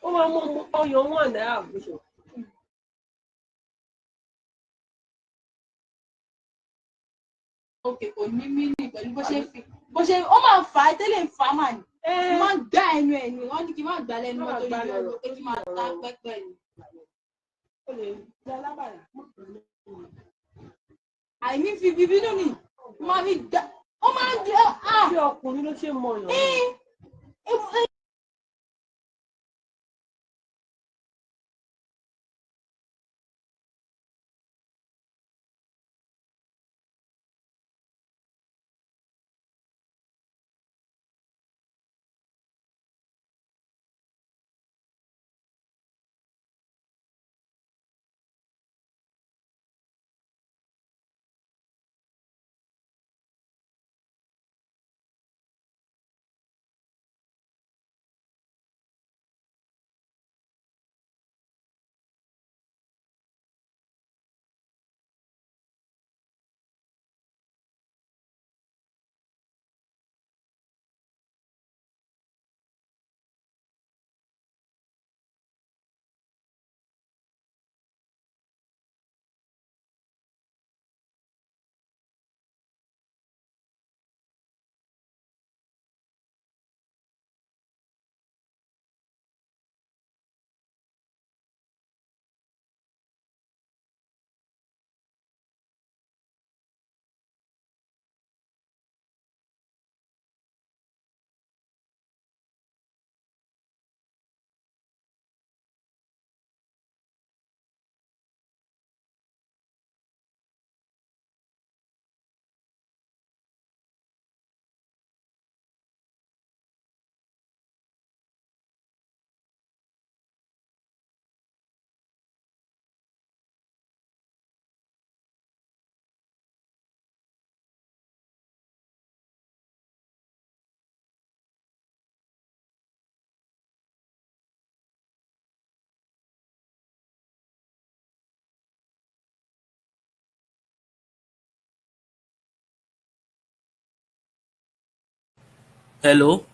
ó máa mú ọyàn $1 àbúṣọ. Okay, kò ní mínì pẹ̀lú bó ṣe ó máa fà á tẹ́lẹ̀ ń fà á mà ní. Máa gbá ẹnu ẹ̀ ni wọ́n ní kí n má gbá lẹ́nu mọ́tò ní ọ̀rọ̀ pé kí n máa ta pẹ́pẹ́ ni. Ó lè dá lábàrá. Àìní fi bíbínú ni máa fi gbá ó máa ń jẹ́ Ṣé ọkùnrin ló ṣe mọ ọyàn? Hello.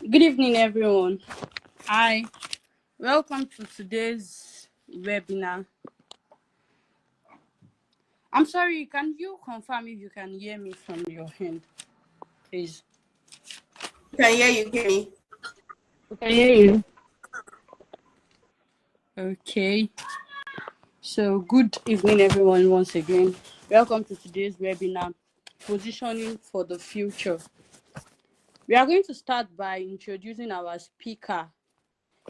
Good evening, everyone. Hi, welcome to today's webinar. I'm sorry, can you confirm if you can hear me from your end, please? Can hear you, Kenny. I can hear you. Okay. So, good evening, everyone, once again. Welcome to today's webinar, Positioning for the Future. We are going to start by introducing our speaker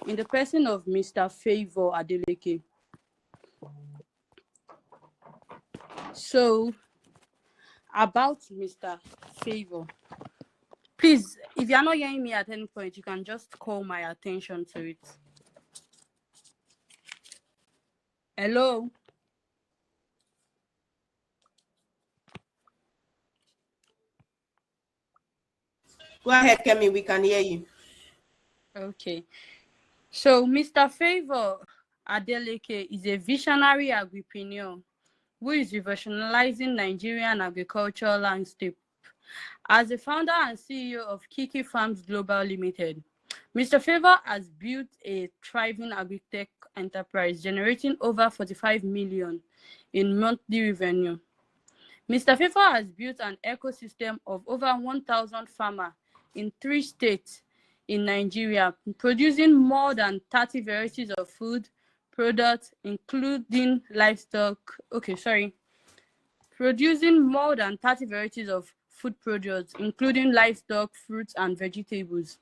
in the person of Mr. Favor Adeleke. So, about Mr. Favor, please, if you are not hearing me at any point, you can just call my attention to it. Hello? Go ahead, Kemi. We can hear you. Okay. So, Mr. Favor Adeleke is a visionary agripreneur who is revolutionizing Nigerian agricultural landscape. As the founder and CEO of Kiki Farms Global Limited, Mr. Favor has built a thriving agri-tech enterprise generating over 45 million in monthly revenue. Mr. Favor has built an ecosystem of over 1,000 farmers in 3 states in Nigeria, producing more than 30 varieties of food products, including livestock. Producing more than 30 varieties of food produce, including livestock, fruits, and vegetables.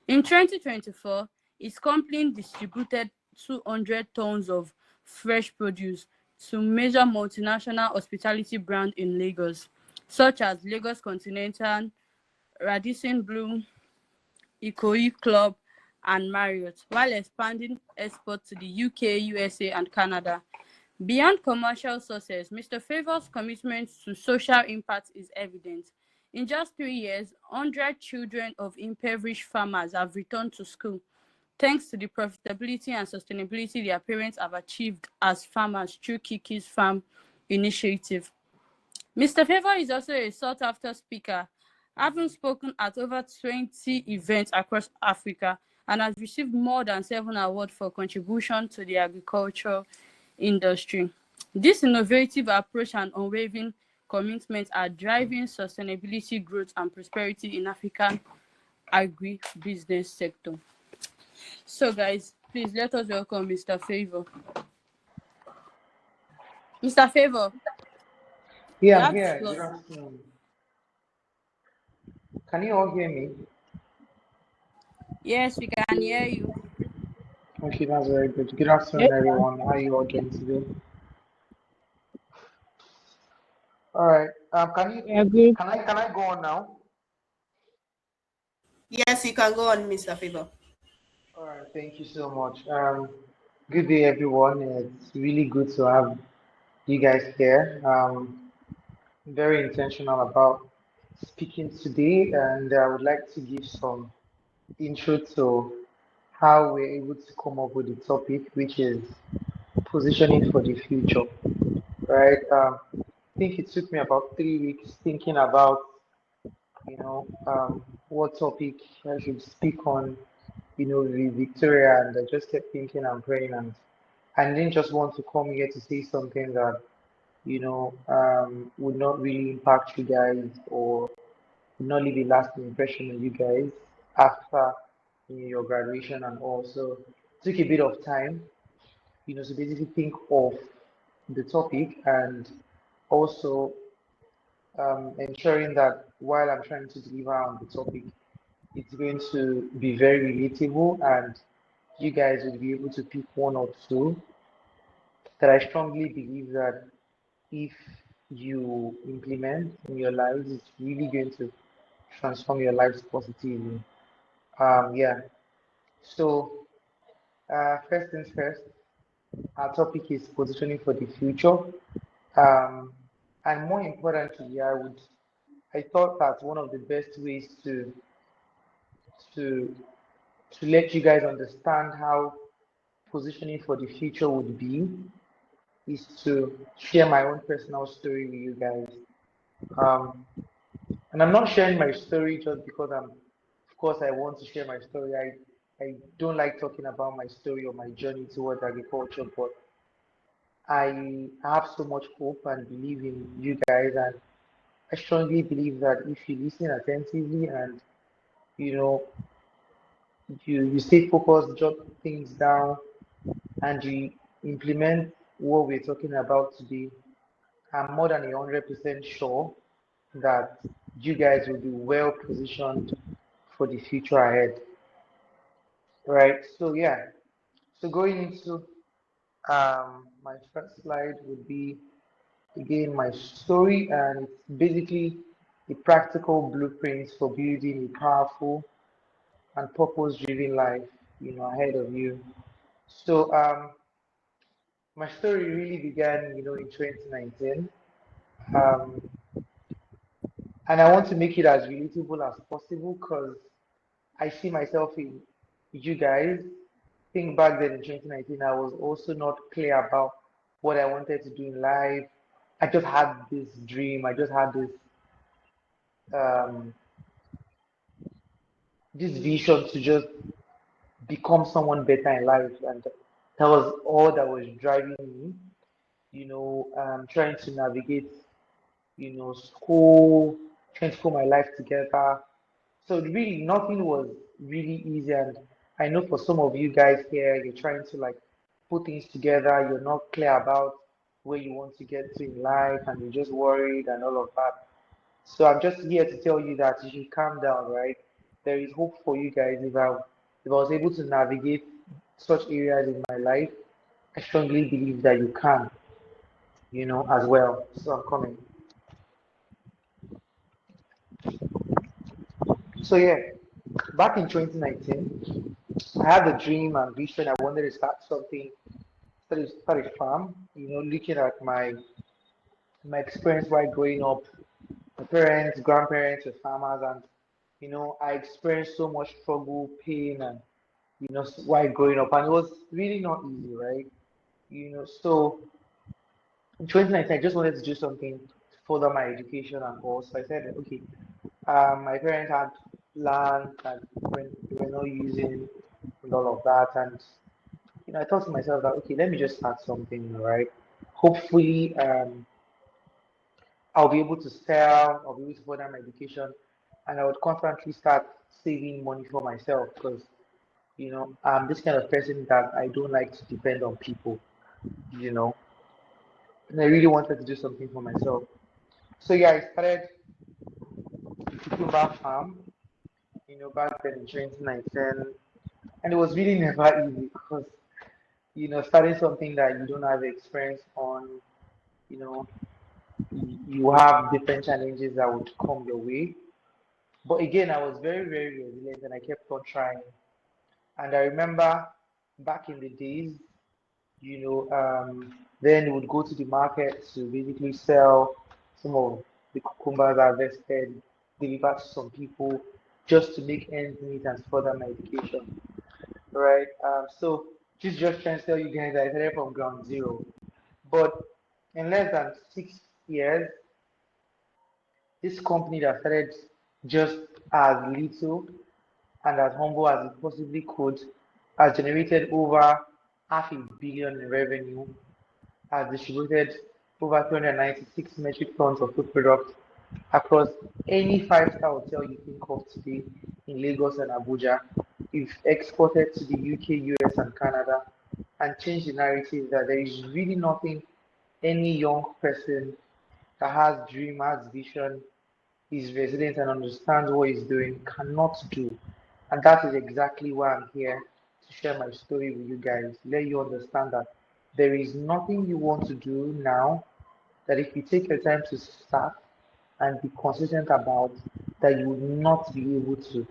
In 2024, his company distributed 200 tons of fresh produce to major multinational hospitality brands in Lagos, such as Lagos Continental, Radisson Blu, Ikoyi Club, and Marriott, while expanding exports to the UK, USA, and Canada. Beyond commercial success, Mr. Favor's commitment to social impact is evident. In just 3 years, 100 children of impoverished farmers have returned to school, thanks to the profitability and sustainability their parents have achieved as farmers through Kiki's Farm initiative. Mr. Favor is also a sought-after speaker, having spoken at over 20 events across Africa and has received more than 7 awards for contribution to the agriculture industry. This innovative approach and unwavering commitment are driving sustainability growth and prosperity in African agri-business sector. So guys, please let us welcome Mr. Favor. Mr. Favor, you Yeah, I'm have the here. floor. Good afternoon. Can you all hear me? Yes, we can hear you. Okay, that's very good. Good afternoon, everyone. How are you all doing today? All right. Yeah, good. Can I go on now? Yes, you can go on, Mr. Favor. All right. Thank you so much. Good day, everyone. It's really good to have you guys here. Very intentional about speaking today, and I would like to give some intro to how we're able to come up with the topic, which is positioning for the future. Right? I think it took me about 3 weeks thinking about, what topic I should speak on, with Victoria, and I just kept thinking and praying, and I didn't just want to come here to say something that, would not really impact you guys or would not leave a lasting impression on you guys after your graduation, and also took a bit of time, to basically think of the topic, and also ensuring that while I'm trying to deliver on the topic, it's going to be very relatable and you guys will be able to pick one or two that I strongly believe that if you implement in your lives, it's really going to transform your lives positively. Yeah. So, first things first, our topic is positioning for the future. Um, and more importantly, I thought that one of the best ways to to let you guys understand how positioning for the future would be is to share my own personal story with you guys. Um, and I'm not sharing my story just because of course, I want to share my story. I don't like talking about my story or my journey towards agriculture, but I have so much hope and believe in you guys, and I strongly believe that if you listen attentively and you know you stay focused, jot things down, and you implement what we're talking about today, I'm more than 100% sure that you guys will be well positioned for the future ahead. Right? So yeah. So going into my first slide would be again my story, and it's basically a practical blueprint for building a powerful and purpose-driven life, ahead of you. So my story really began, in 2019. Um, And I want to make it as relatable as possible because I see myself in you guys. Think back then in 2019, I was also not clear about what I wanted to do in life. I just had this dream. I just had um, this vision to just become someone better in life, and that was all that was driving me. Trying to navigate, school, trying to put my life together. So really, nothing was really easy. And I know for some of you guys here, you're trying to like put things together. You're not clear about where you want to get to in life, and you're just worried and all of that. So I'm just here to tell you that you should calm down, right? There is hope for you guys. If I was able to navigate such areas in my life, I strongly believe that you can, as well. So I'm coming. So yeah, back in 2019, I had a dream and vision. I wanted to start something, start a farm. Looking at my experience while growing up, my parents, grandparents were farmers, and I experienced so much struggle, pain, and while growing up, and it was really not easy, right? So in 2019, I just wanted to do something to further my education and all. So I said, okay, my parents had land that we were not using and all of that, and I thought to myself that okay, let me just start something, right? Hopefully, I'll be able to sell, I'll be able to further my education, and I would constantly start saving money for myself because I'm this kind of person that I don't like to depend on people, you know, and I really wanted to do something for myself. So yeah, I started cucumber farm, back then in 2019, and it was really never easy because starting something that you don't have experience on, you know, you have different challenges that would come your way. But again, I was very, very resilient and I kept on trying. And I remember back in the days, then we would go to the market to basically sell some of the cucumbers harvested, deliver to some people just to make ends meet and further my education. Right? So just trying to tell you guys I started from ground zero. But in less than 6 years, this company that started just as little and as humble as it possibly could has generated over $500 million in revenue, has distributed over 296 metric tons of food products across any five-star hotel you think of today in Lagos and Abuja. We've exported to the UK, US, and Canada and changed the narrative that there is really nothing any young person that has dream, has vision, is resilient and understands what he's doing cannot do. And that is exactly why I'm here to share my story with you guys. Let you understand that there is nothing you want to do now that if you take your time to start and be consistent about, that you will not be able to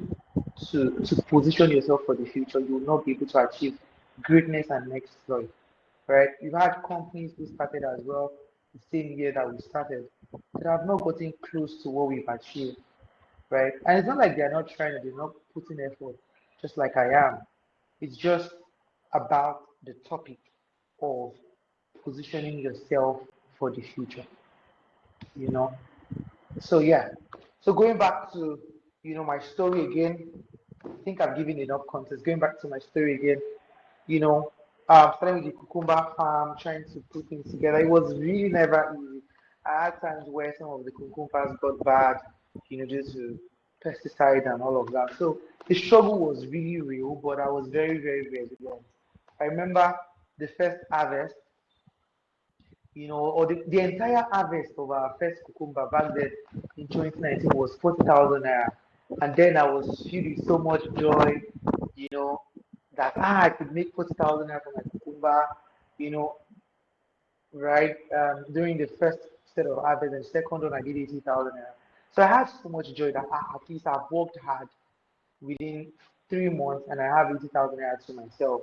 position yourself for the future. You will not be able to achieve greatness and exploit. Right? We've had companies who started as well the same year that we started that have not gotten close to what we've achieved. Right? And it's not like they're not trying, they're not putting effort, just like I am. It's just about the topic of positioning yourself for the future, you know. So yeah. So going back to my story again, I think I've given enough context. Going back to my story again, you know, starting with the cucumber farm, trying to put things together. It was really never easy. I had times where some of the cucumbers got bad, due to pesticide and all of that. So the struggle was really real, but I was very, very resilient. I remember the first harvest, or the entire harvest of our first cucumber back then in 2019 was 40,000 naira. And then I was filled with so much joy, you know, that I could make 40,000 naira from my cucumber, you know, right? During the first set of harvest and second one, I did 80,000 naira. So I had so much joy that at least I've worked hard within 3 months and I have 80,000 naira to myself,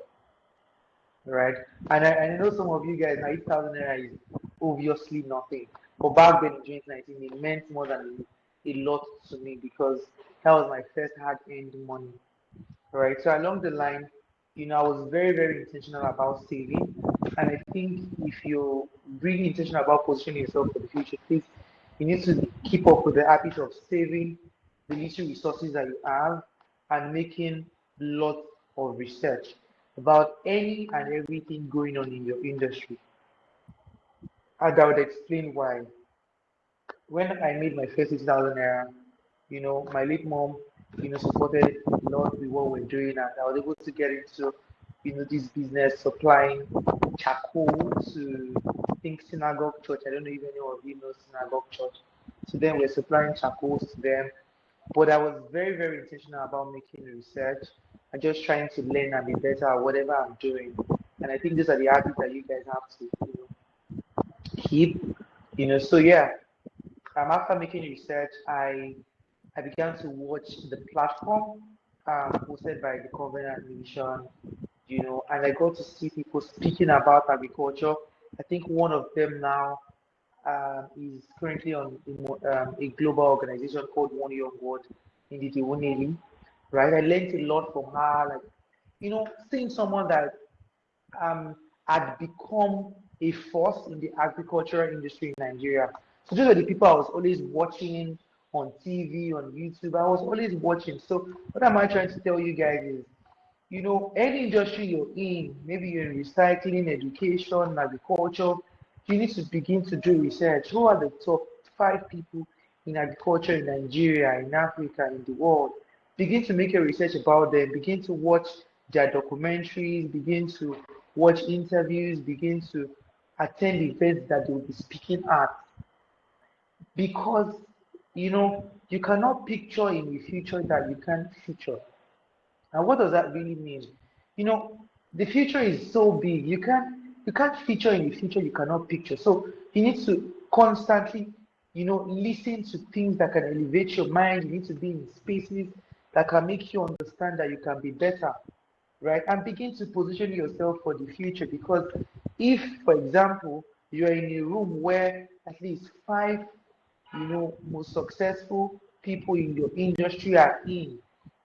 right? And I know some of you guys, now 8,000 naira is obviously nothing. But back then in 2019, it meant more than a lot to me because that was my first hard-earned money, right? So along the line, I was very, very intentional about saving. And I think if you're really intentional about positioning yourself for the future, please, you need to keep up with the habit of saving the little resources that you have and making lots of research about any and everything going on in your industry. And I would explain why. When I made my first 6,000 naira, my late mom, supported a lot with what we're doing, and I was able to get into, this business supplying charcoal to, I think, synagogue church. I don't know if any of you know synagogue church. So then we're supplying charcoals to them. But I was very, very intentional about making research and just trying to learn and be better at whatever I'm doing. And I think these are the habits that you guys have to, keep. So yeah, after making research, I began to watch the platform hosted by the Covenant Nation, and I got to see people speaking about agriculture. I think one of them now is currently on a global organization called One Young World in the Diwuneli, right? I learned a lot from her, like, seeing someone that had become a force in the agricultural industry in Nigeria. So those are the people I was always watching on TV, on YouTube. I was always watching. So what am I trying to tell you guys is, any industry you're in, maybe you're in recycling, education, agriculture, you need to begin to do research. Who are the top 5 people in agriculture in Nigeria, in Africa, in the world? Begin to make a research about them, begin to watch their documentaries, begin to watch interviews, begin to attend events that they will be speaking at. Because, you cannot picture in the future that you can't feature. And what does that really mean? You know, the future is so big. You can't feature in the future you cannot picture. So you need to constantly, listen to things that can elevate your mind. You need to be in spaces that can make you understand that you can be better, right? And begin to position yourself for the future. Because if, for example, you're in a room where at least 5 most successful people in your industry are in,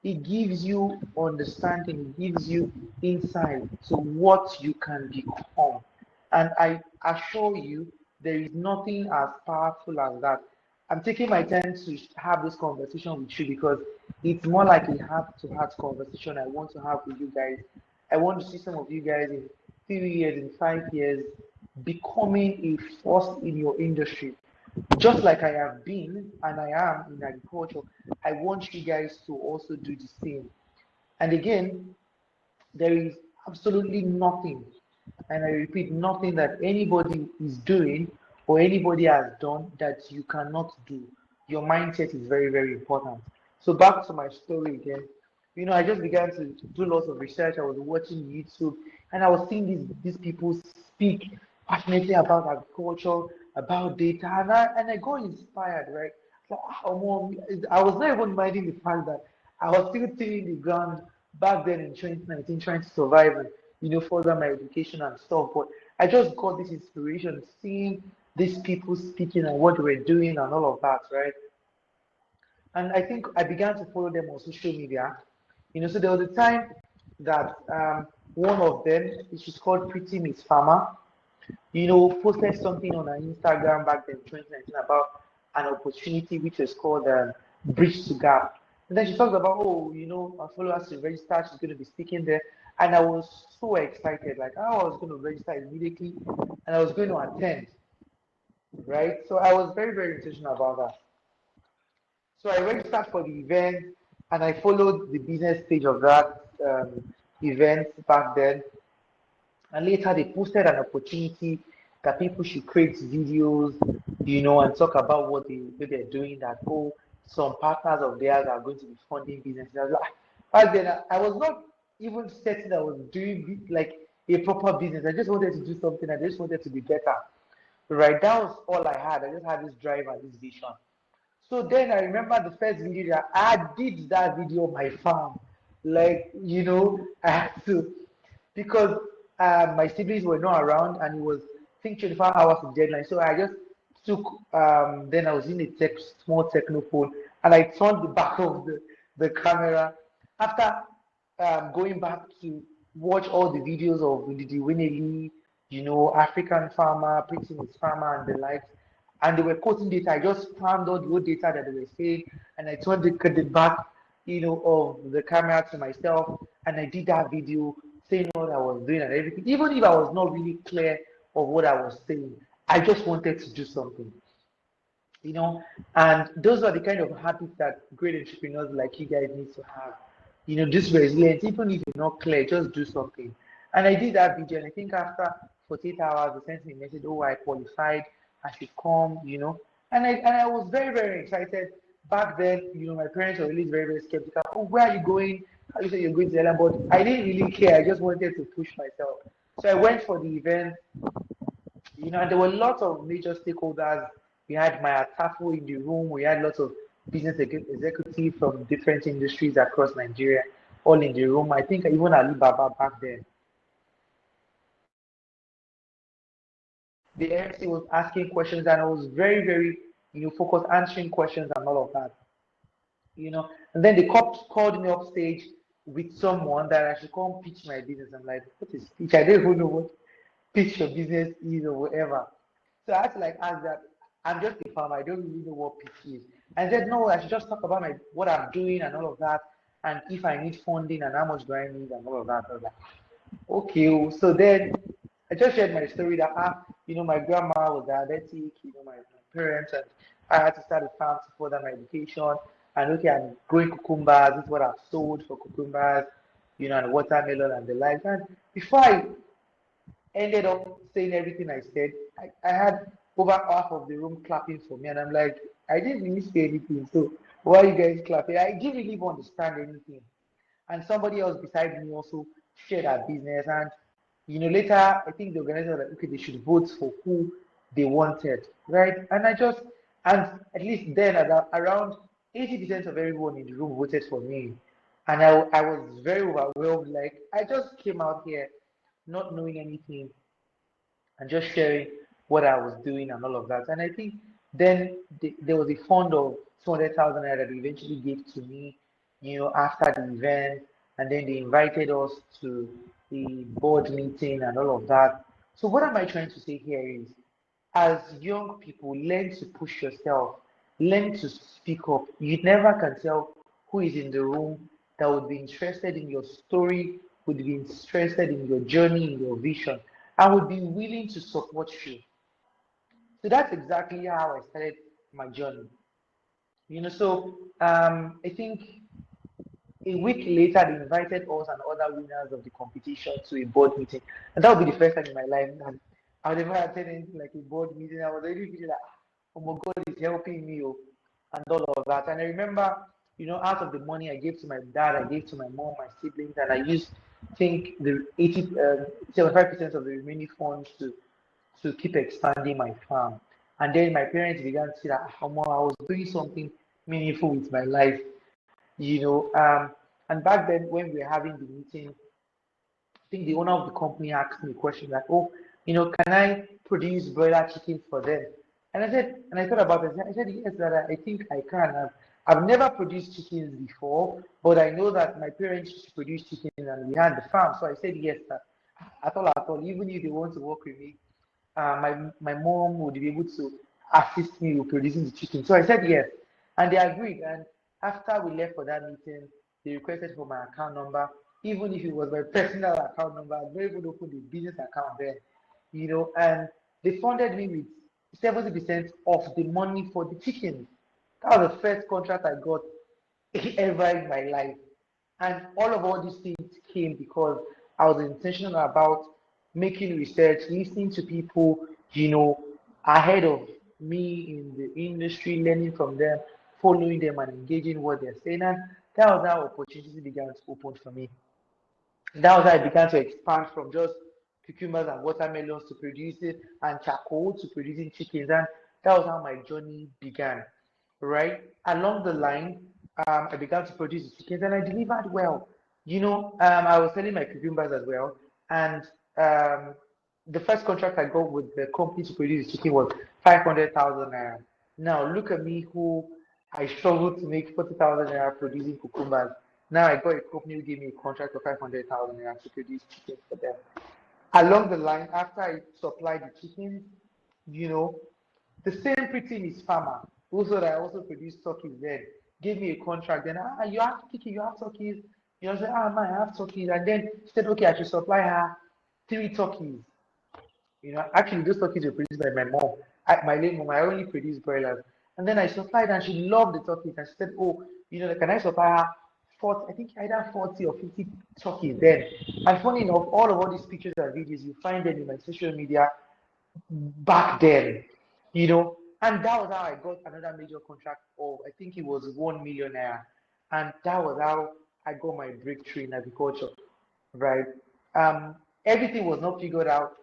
it gives you understanding, it gives you insight to what you can become. And I assure you, there is nothing as powerful as that. I'm taking my time to have this conversation with you because it's more like a heart to heart conversation I want to have with you guys. I want to see some of you guys in 3 years, in 5 years, becoming a force in your industry. Just like I have been and I am in agriculture, I want you guys to also do the same. And again, there is absolutely nothing, and I repeat, nothing that anybody is doing or anybody has done that you cannot do. Your mindset is very, very important. So back to my story again. I just began to do lots of research. I was watching YouTube, and I was seeing these people speak passionately about agriculture, about data, and I got inspired, right? So, Mom, I was not even minding the fact that I was still tilling the ground back then in 2019, trying to survive and further my education and stuff. But I just got this inspiration seeing these people speaking and what they were doing and all of that, right? And I think I began to follow them on social media. So there was a time that one of them, which is called Pretty Miss Farmer, posted something on her Instagram back then, 2019, about an opportunity which was called Bridge to Gap. And then she talked about, oh, her followers to register, she's going to be speaking there. And I was so excited, like, I was going to register immediately and I was going to attend, right? So I was very, very intentional about that. So I registered for the event and I followed the business stage of that event back then. And later they posted an opportunity that people should create videos, and talk about what they're doing. That, oh, some partners of theirs are going to be funding businesses. I was like, back then I was not even certain I was doing like a proper business. I just wanted to do something. I just wanted to be better. Right? That was all I had. I just had this drive and this vision. So then I remember the first video that I did that video on my farm. Like, I had to, because my siblings were not around and it was, I think, 24 hours of deadline. So I just took then I was in a small technophone, and I turned the back of the camera after going back to watch all the videos of Ndidi Winelli, African farmer, printing his farmer and the likes. And they were quoting data. I just found all the old data that they were saying, and I turned the back, of the camera to myself, and I did that video saying what I was doing and everything. Even if I was not really clear of what I was saying, I just wanted to do something, and those are the kind of habits that great entrepreneurs like you guys need to have. This resilience, even if you're not clear, just do something. And I did that video, and I think after 48 hours, they sent me a message, oh, I qualified, I should come, and I was very, very excited. Back then, my parents were really very, very skeptical. Oh, where are you going? How you say you're going to Ireland? But I didn't really care. I just wanted to push myself. So I went for the event, and there were lots of major stakeholders. We had Maya Tafo in the room. We had lots of business executives from different industries across Nigeria, all in the room. I think even Alibaba back then. The MC was asking questions, and I was very, very, focused, answering questions and all of that. And then they called me up stage with someone that I should come pitch my business. I'm like, what is pitch? I don't even know what pitch your business is or whatever. So I had to ask that. I'm just a farmer. I don't really know what pitch is. And said, no, I should just talk about what I'm doing and all of that, and if I need funding and how much do I need and all of that. I was like, okay. So then I just shared my story that my grandma was diabetic, my parents, and I had to start a farm to further my education. And okay, I'm growing cucumbers. This is what I've sold for cucumbers, and watermelon and the like. And before I ended up saying everything I said, I had over half of the room clapping for me, and I'm like, I didn't really say anything. So why are you guys clapping? I didn't really understand anything. And somebody else beside me also shared our business. And later I think the organizer was like, okay, they should vote for who they wanted, right? And at least then around 80% of everyone in the room voted for me. And I was very overwhelmed. Like, I just came out here not knowing anything and just sharing what I was doing and all of that. And I think then there was a fund of 200,000 naira that they eventually gave to me, after the event. And then they invited us to the board meeting and all of that. So what am I trying to say here is, as young people, learn to push yourself, learn to speak up. You never can tell who is in the room that would be interested in your story, would be interested in your journey, in your vision, and would be willing to support you. So that's exactly how I started my journey. I think a week later, they invited us and other winners of the competition to a board meeting. And that would be the first time in my life that I've never attended anything like a board meeting. I was already feeling like, oh my God is helping me, and all of that. And I remember, out of the money I gave to my dad, I gave to my mom, my siblings, and I used, think, the 75% of the remaining funds to keep expanding my farm. And then my parents began to see that, I was doing something meaningful with my life, you know. And back then, when we were having the meeting, I think the owner of the company asked me a question like, oh, can I produce broiler chickens for them? And I said, and I thought about it. I said, yes, that I think I can. I've never produced chickens before, but I know that my parents used to produce chickens and we had the farm. So I said, yes, that at all, even if they want to work with me, my mom would be able to assist me with producing the chicken. So I said yes, and they agreed. And after we left for that meeting, they requested for my account number, even if it was my personal account number. I never even opened a business account then, and they funded me with 70% of the money for the chicken. That was the first contract I got ever in my life. And all these things came because I was intentional about making research, listening to people, ahead of me in the industry, learning from them, following them, and engaging what they're saying. And that was how opportunities began to open for me. That was how I began to expand from just cucumbers and watermelons to producing and charcoal to producing chickens. And that was how my journey began, right? Along the line, I began to produce the chickens and I delivered well. I was selling my cucumbers as well. And the first contract I got with the company to produce the chicken was 500,000 naira. Now look at me, who I struggled to make 40,000 naira producing cucumbers. Now I got a company who gave me a contract of 500,000 naira to produce chicken for them. Along the line, after I supplied the chickens, you know, the same pretty Miss Farmer, also that I also produced turkeys then, gave me a contract. Then, you have chicken, you have turkeys. You know, I said, man, I have turkeys. And then she said, okay, I should supply her 3 turkeys. You know, actually, those turkeys were produced by my mom. My late mom, I only produced broilers. And then I supplied, and she loved the turkeys. And she said, oh, you know, can I supply her 40, I think either 40 or 50 turkeys then. And funny enough, all these pictures and videos, you find them in my social media back then, you know. And that was how I got another major contract of, I think it was 1 million naira. And that was how I got my breakthrough in agriculture, right? Everything was not figured out.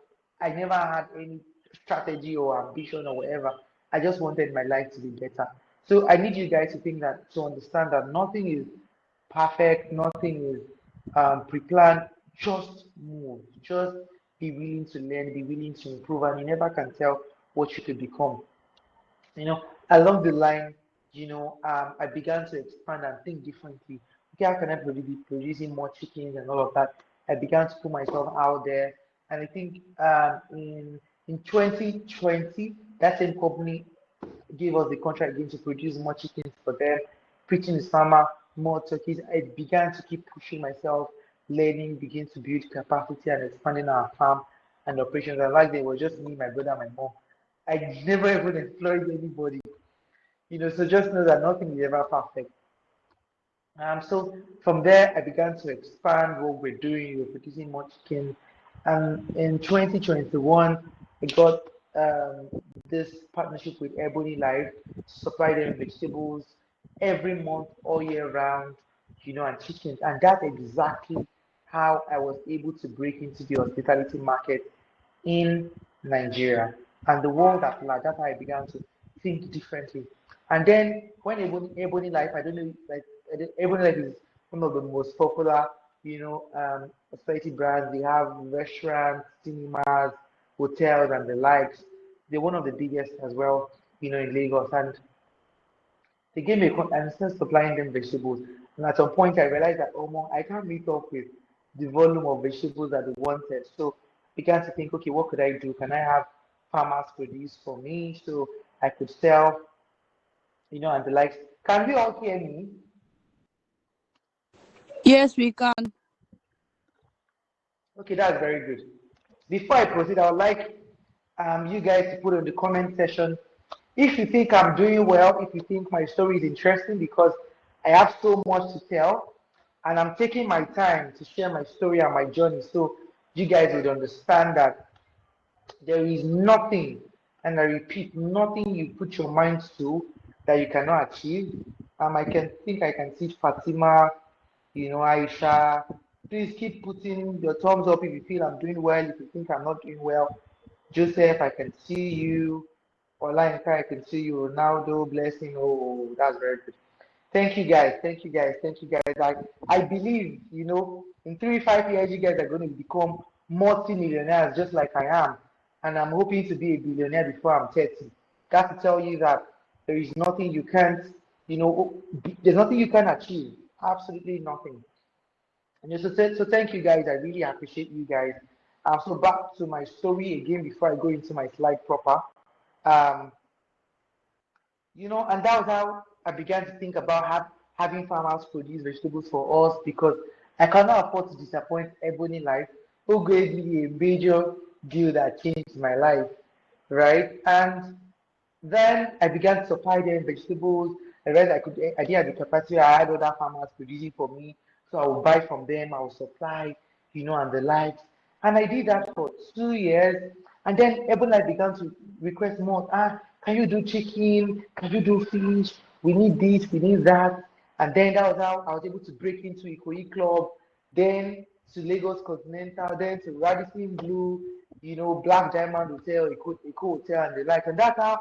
I never had any strategy or ambition or whatever. I just wanted my life to be better. So I need you guys to think that, to understand that nothing is perfect, nothing is pre-planned. Just move. Just be willing to learn, be willing to improve, and you never can tell what you could become. You know, along the line, I began to expand and think differently. Okay, how can I be producing more chickens and all of that? I began to put myself out there, and I think in 2020, that same company gave us the contract again to produce more chickens for them, preaching the farmer more turkeys. I began to keep pushing myself, learning, begin to build capacity and expanding our farm and operations. And like, they were just me, my brother, my mom. I never even employed anybody. So just know that nothing is ever perfect. So from there, I began to expand what we're doing. We're producing more chicken. And in 2021, I got this partnership with Ebony Life to supply them vegetables every month, all year round, and chickens. And that's exactly how I was able to break into the hospitality market in Nigeria and the world at large. That's how I began to think differently. And then when Ebony Life, I don't know, like Ebony Life is one of the most popular, hospitality brands. They have restaurants, cinemas, hotels, and the likes. They're one of the biggest as well, in Lagos. And they gave me and started supplying them vegetables. And at some point, I realized that, I can't meet up with the volume of vegetables that they wanted. So I began to think, okay, what could I do? Can I have farmers produce for me so I could sell, and the likes? Can you all hear me? Yes, we can. Okay, that's very good. Before I proceed, I would like you guys to put in the comment section if you think I'm doing well, if you think my story is interesting, because I have so much to tell and I'm taking my time to share my story and my journey so you guys would understand that there is nothing, and I repeat, nothing you put your mind to that you cannot achieve. I can see Fatima, Aisha. Please keep putting your thumbs up if you feel I'm doing well, if you think I'm not doing well. Joseph, I can see you. Olayinka, I can see you. Ronaldo, Blessing. Oh, that's very good. Thank you guys. Thank you guys. Thank you guys. I believe, in 3 5 years, you guys are going to become multi-millionaires just like I am. And I'm hoping to be a billionaire before I'm 30. Got to tell you that there is nothing you can't, there's nothing you can achieve. Absolutely nothing. And so thank you guys. I really appreciate you guys. So back to my story again before I go into my slide proper. Um, and that was how I began to think about having farmers produce vegetables for us, because I cannot afford to disappoint Ebony Life, who gave me a major deal that changed my life, right? And then I began to supply them vegetables. I realized I didn't have the capacity. I had other farmers producing for me, so I would buy from them. I would supply, and the likes. And I did that for 2 years. And then Ebola began to request more. Can you do chicken? Can you do fish? We need this, we need that. And then that was how I was able to break into Ikoyi Club, then to Lagos Continental, then to Radisson Blue, Black Diamond Hotel, Eco Hotel, and the like. And that's how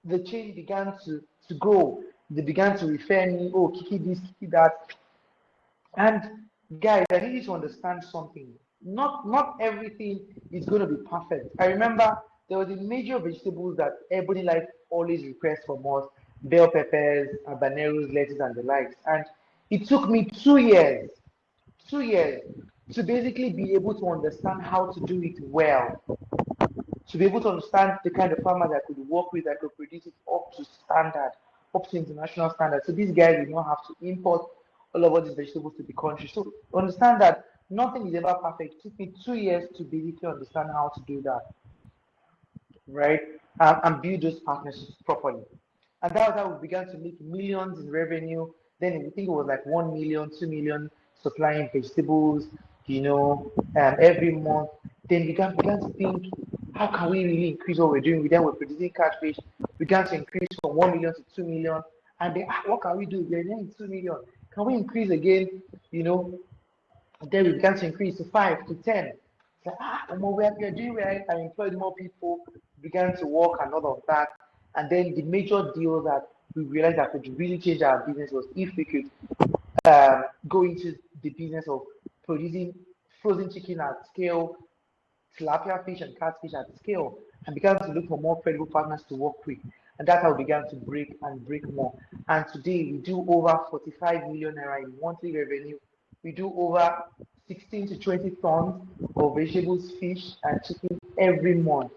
the chain began to grow. They began to refer me, oh, Kiki this, Kiki that. And guys, I need you to understand something. not everything is going to be perfect. I remember there were the major vegetables that Ebony Life always requests from us: bell peppers, habaneros, lettuce, and the likes. And it took me 2 years, 2 years to basically be able to understand how to do it well, to be able to understand the kind of farmers I could work with, I could produce it up to standard, up to international standard. So these guys will not have to import all of these vegetables to the country. So understand that nothing is ever perfect. It took me 2 years to basically understand how to do that, right? And build those partnerships properly. And that was how we began to make millions in revenue. Then we think it was like 1 million, 2 million supplying vegetables, every month. Then began to think, how can we really increase what we're doing? Then we're producing catfish, began to increase from 1 million to 2 million. And then what can we do? We're doing 2 million. Can we increase again? Then we began to increase to 5 to 10. It's like, we're doing right. I employed more people, began to work and all of that. And then the major deal that we realized that could really change our business was if we could go into the business of producing frozen chicken at scale, tilapia fish and catfish at scale, and began to look for more credible partners to work with. And that's how we began to break and break more. And today we do over 45 million naira in monthly revenue. We do over 16 to 20 tons of vegetables, fish, and chicken every month.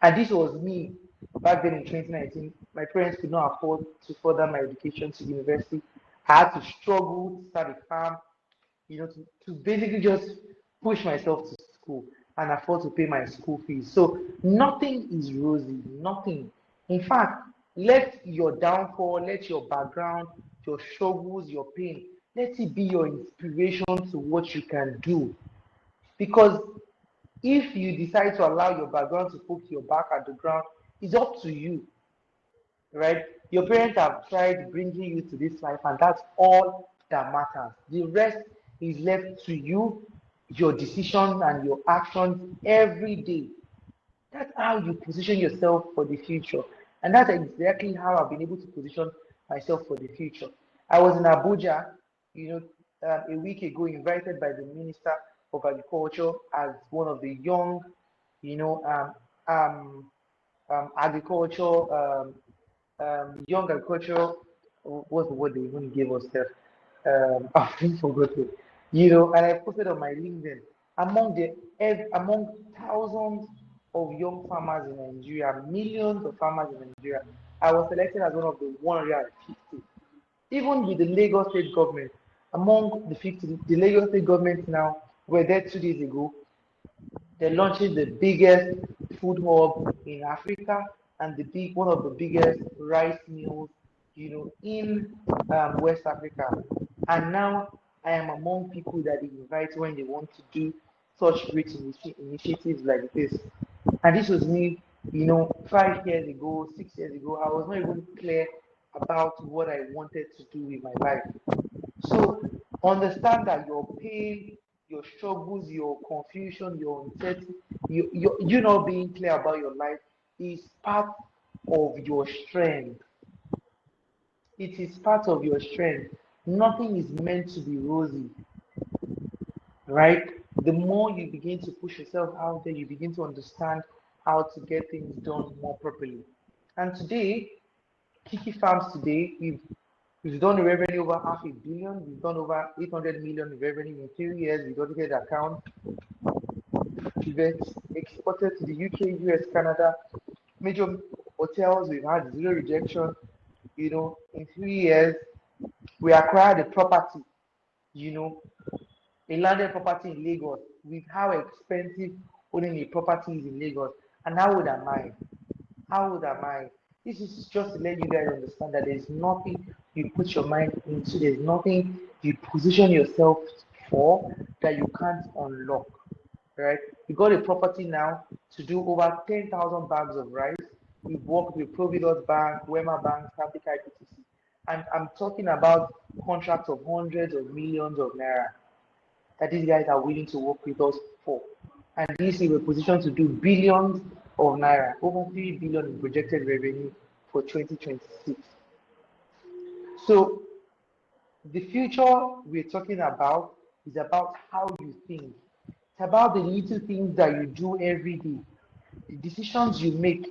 And this was me back then in 2019. My parents could not afford to further my education to university. I had to struggle to start a farm, to basically just push myself to school and afford to pay my school fees. So nothing is rosy, nothing. In fact, let your downfall, let your background, your struggles, your pain, let it be your inspiration to what you can do. Because if you decide to allow your background to put your back at the ground, it's up to you, right? Your parents have tried bringing you to this life, and that's all that matters. The rest is left to you, your decisions and your actions every day. That's how you position yourself for the future. And that's exactly how I've been able to position myself for the future. I was in Abuja, a week ago, invited by the Minister of Agriculture as one of the young, you know, agriculture, young agriculture. What's the word they even gave us there? I've forgotten. And I posted on my LinkedIn among thousands of young farmers in Nigeria, millions of farmers in Nigeria. I was selected as one of the 150. Even with the Lagos state government, among the 50, the Lagos state government now were there 2 days ago. They're launching the biggest food hub in Africa and one of the biggest rice mills, in West Africa. And now I am among people that they invite when they want to do such great initiatives like this. And this was me, 5 years ago, 6 years ago. I was not even clear about what I wanted to do with my life. So understand that your pain, your struggles, your confusion, your uncertainty, you not being clear about your life is part of your strength. It is part of your strength. Nothing is meant to be rosy, right? The more you begin to push yourself out there, you begin to understand how to get things done more properly. And today, Kiki Farms today, we've done a revenue over 500 million. We've done over 800 million in revenue in 3 years. We've audited account. We've exported to the UK, US, Canada, major hotels. We've had zero rejection. In 3 years, we acquired a property, a landed property in Lagos with how expensive owning a property is in Lagos. And how old am I? How old am I? This is just to let you guys understand that there's nothing you put your mind into, there's nothing you position yourself for that you can't unlock. Right? We got a property now to do over 10,000 bags of rice. We've worked with Providus Bank, Wema Bank, Capital IPTC. And I'm talking about contracts of hundreds of millions of naira that these guys are willing to work with us for. And this is a position to do billions of naira, over 3 billion in projected revenue for 2026. So the future we're talking about is about how you think. It's about the little things that you do every day, the decisions you make,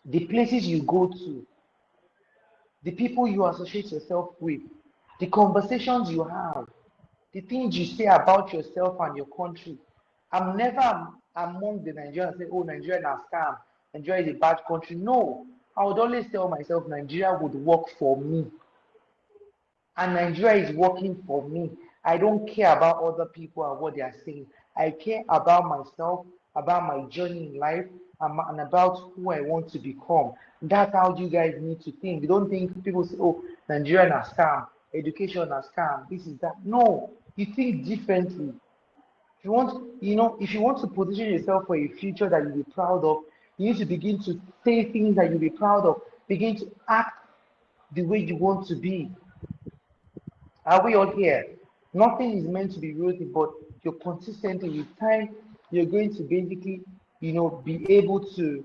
the places you go to, the people you associate yourself with, the conversations you have, the things you say about yourself and your country. I'm never among the Nigerians say, oh, Nigeria is a scam, Nigeria is a bad country. No, I would always tell myself Nigeria would work for me, and Nigeria is working for me. I don't care about other people and what they are saying. I care about myself, about my journey in life, and about who I want to become. That's how you guys need to think. You don't think people say, oh, Nigeria is a scam, education is a scam, this is that. No, you think differently. If you want, if you want to position yourself for a future that you'll be proud of, you need to begin to say things that you'll be proud of. Begin to act the way you want to be. Are we all here? Nothing is meant to be rosy, but you're consistently with time, you're going to basically, be able to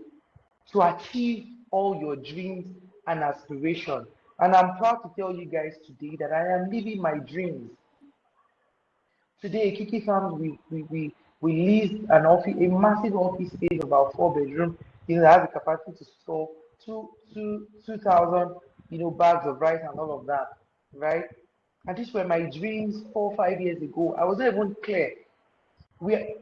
achieve all your dreams and aspirations. And I'm proud to tell you guys today that I am living my dreams. Today, Kiki Farms, we leased an office, a massive office space, about 4 bedrooms, that has the capacity to store 2,000, bags of rice and all of that, right? And these were my dreams 4 or 5 years ago. I wasn't even clear. We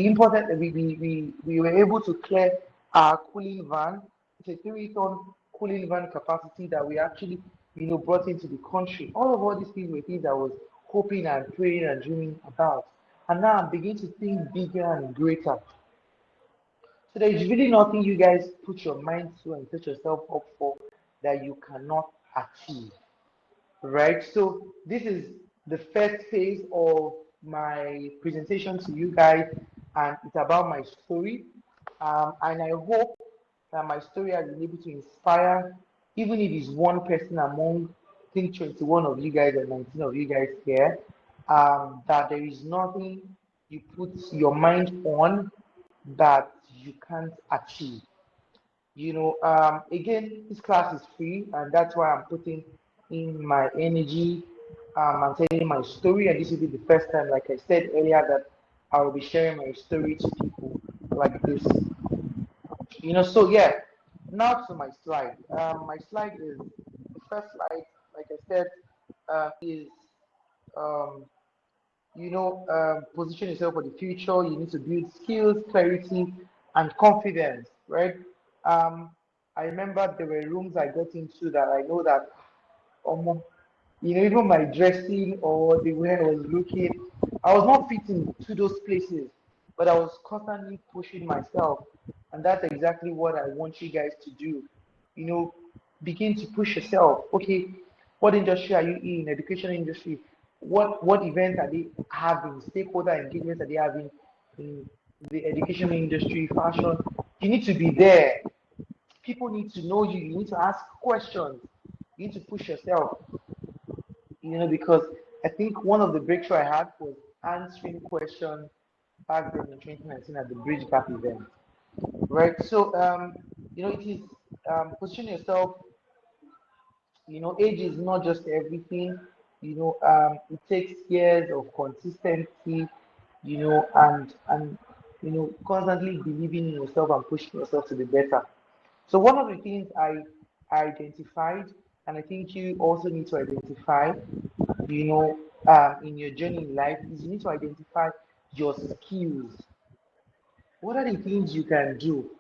imported, we were able to clear our cooling van. It's a 3-ton cooling van capacity that we actually, brought into the country. All these things were things I was hoping and praying and dreaming about. And now I'm beginning to think bigger and greater. So there's really nothing you guys put your mind to and set yourself up for that you cannot achieve. Right? So this is the first phase of my presentation to you guys, and it's about my story. And I hope that my story has been able to inspire, even if it's one person among, I think, 21 of you guys and 19 of you guys here, that there is nothing you put your mind on that you can't achieve. Again, this class is free, and that's why I'm putting in my energy. I'm telling my story, and this will be the first time, like I said earlier, that I will be sharing my story to people like this. So yeah, now to my slide. My slide is the first slide, like I said, is um, position yourself for the future. You need to build skills, clarity, and confidence, right? I remember there were rooms I got into that I know that, even my dressing or the way I was looking, I was not fitting to those places, but I was constantly pushing myself. And that's exactly what I want you guys to do. Begin to push yourself. Okay, what industry are you in? Education industry. What events are they having? Stakeholder engagements are they having in the education industry, fashion? You need to be there. People need to know you. You need to ask questions. You need to push yourself. Because I think one of the breakthrough I had was answering questions back then in 2019 at the Bridge Gap event, right? So, it is position yourself. Age is not just everything. It takes years of consistency, and constantly believing in yourself and pushing yourself to be better. So one of the things I identified, and I think you also need to identify, in your journey in life, is you need to identify your skills. What are the things you can do?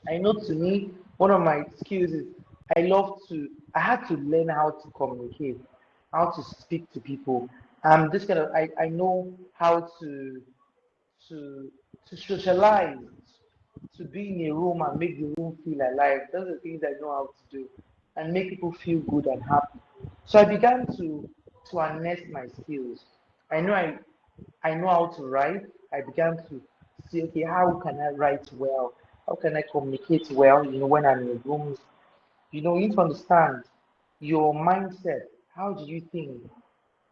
I know, to me, one of my skills is I had to learn how to communicate, how to speak to people. This kind of, I know how to to socialize, to be in a room and make the room feel alive. Those are the things I know how to do and make people feel good and happy. So I began to harness my skills. I know I know how to write. I began to see, okay, how can I write well? How can I communicate well, when I'm in rooms? You need to understand your mindset. How do you think?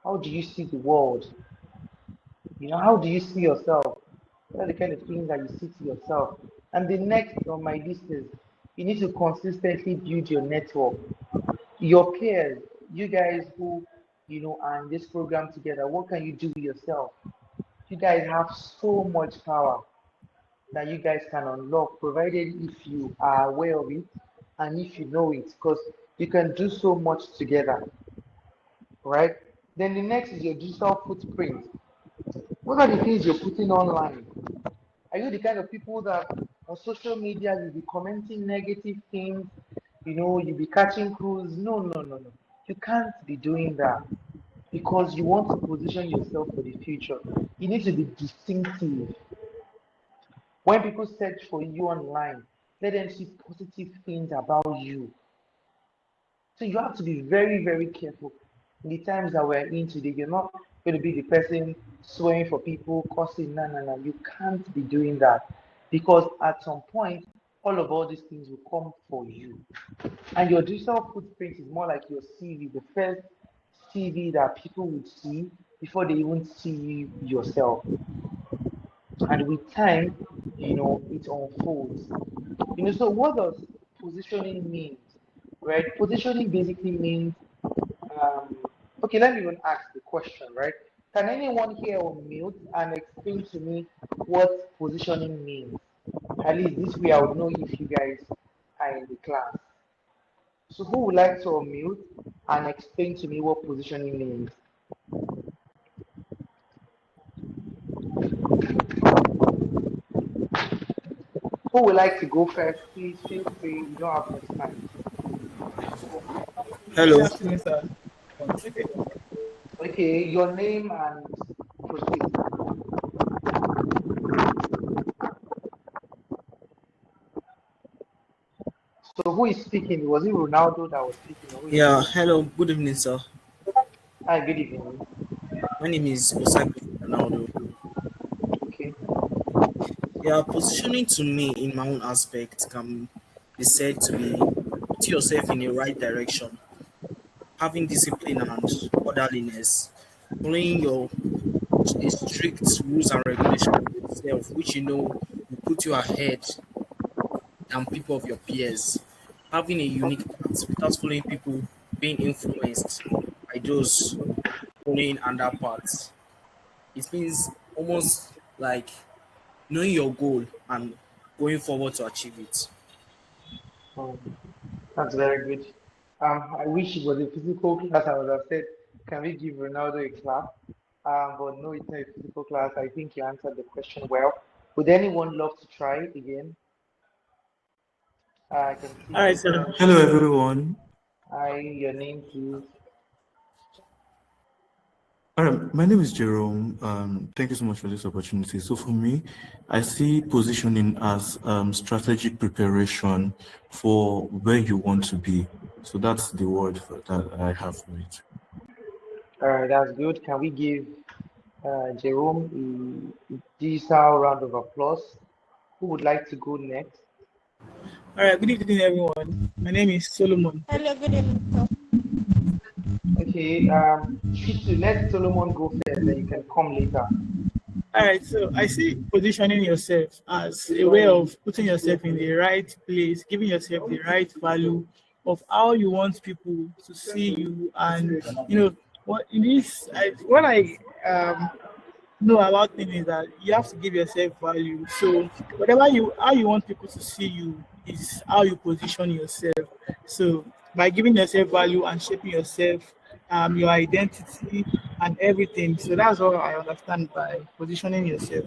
How do you see the world? How do you see yourself? What are the kind of things that you see to yourself? And the next on my list is you need to consistently build your network. Your peers, you guys who, are in this program together, what can you do with yourself? You guys have so much power that you guys can unlock, provided if you are aware of it and if you know it, because you can do so much together, right? Then the next is your digital footprint. What are the things you're putting online? Are you the kind of people that on social media you'll be commenting negative things? You'll be catching crews? No, no, no, no. You can't be doing that because you want to position yourself for the future. You need to be distinctive. When people search for you online, let them see positive things about you. So you have to be very, very careful. In the times that we're in today, you're not going to be the person swearing for people, cursing. No, no, no. You can't be doing that because at some point, all these things will come for you. And your digital footprint is more like your CV, the first CV that people would see before they even see you yourself. And with time, it unfolds. So what does positioning mean? Right? Positioning basically means, um, okay, let me even ask the question, right? Can anyone here on mute and explain to me what positioning means? At least this way I would know if you guys are in the class. So who would like to unmute and explain to me what positioning means? Who would like to go first? Please feel free. We don't have much time. Hello. Okay, your name and proceed. So who is speaking? Was it Ronaldo that was speaking, or who is Yeah, speaking? hello. Good evening, sir. Hi, good evening. My name is Osako Ronaldo. Okay. Yeah, positioning to me in my own aspect can be said to be putting yourself in the right direction, having discipline and orderliness, following your strict rules and regulations of yourself, which will put you ahead than people of your peers, having a unique path without following people being influenced by those following under paths. It means almost like knowing your goal and going forward to achieve it. Um, that's very good. I wish it was a physical class. I would have said, can we give Ronaldo a clap? But no, it's not a physical class. I think you answered the question well. Would anyone love to try it again? I can see All right, sir. Vincent. Hello, everyone. Hi, your name, please. All right, my name is Jerome. Thank you so much for this opportunity. So for me, I see positioning as strategic preparation for where you want to be. So that's the word that I have for it. All right, that's good. Can we give Jerome a digital round of applause? Who would like to go next? All right, good evening, everyone. My name is Solomon. Hello, good evening, sir. Okay, Shitu, let Solomon go first, then you can come later. All right, so I see positioning yourself as a way of putting yourself in the right place, giving yourself the right value of how you want people to see you, and what in this, what I know about things is that you have to give yourself value. So whatever how you want people to see you is how you position yourself. So by giving yourself value and shaping yourself, your identity and everything. So that's what I understand by positioning yourself.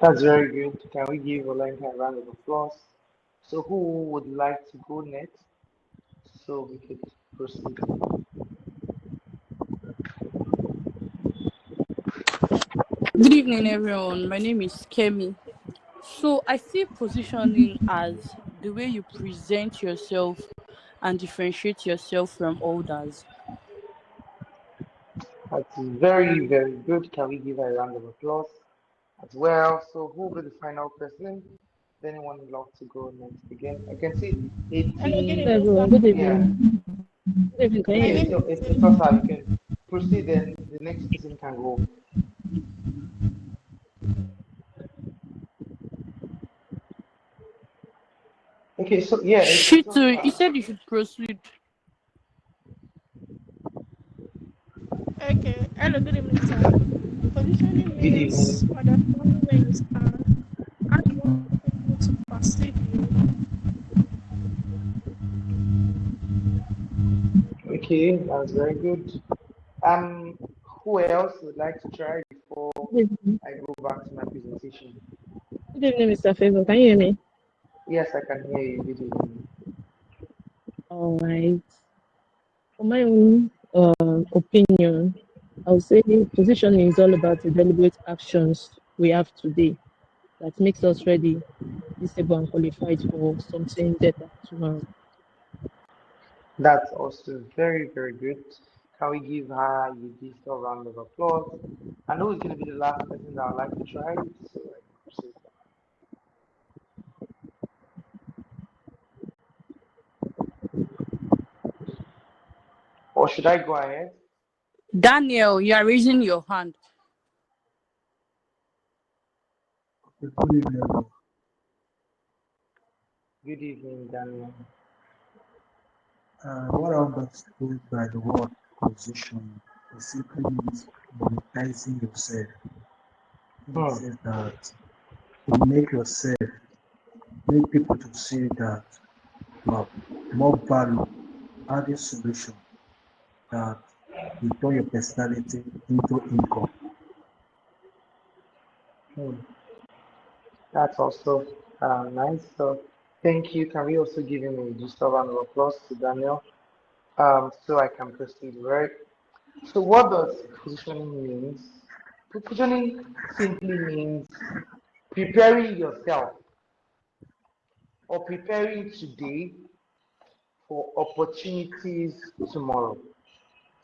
That's very good. Can we give Olenka a round of applause? So who would like to go next so we could proceed? Good evening, everyone. My name is Kemi. So I see positioning as the way you present yourself and differentiate yourself from others. That's very, very good. Can we give her a round of applause as well? So who will be the final person? Does anyone would love to go next again? I can see Hello, good 18. evening, sir. Everyone, good Yeah. evening. Good evening. Can you My Okay, hear name me? so is it's also you can proceed, then the next person can go. Okay, so yeah, it's Shitu, you said you should proceed. Okay. Hello, good evening, sir. Positioning Good means evening. understanding where you stand, how you want people to perceive you. Okay, that's very good. Um, who else would like to try before Good evening, I go back to my presentation? Mr. Favor. Can you hear me? Yes, I can hear you. Good evening. All right. For my own opinion, I would say positioning is all about the deliberate actions we have today that makes us ready, visible, and qualified for something better tomorrow. That's also very, very good. Can we give her a digital round of applause? I know it's going to be the last person that I'd like to try it, so I can proceed. Or should I go ahead? Daniel, you are raising your hand. Good evening. Good evening, Daniel. What I understood by the word position is simply means monetizing yourself. It Hmm. says that to make people to see that you have more value, adding solution that you turn your personality into income. Hmm. That's also nice. So thank you. Can we also give him a digital round of applause to Daniel? So I can proceed, right? So what does positioning means? Positioning simply means preparing yourself or preparing today for opportunities tomorrow.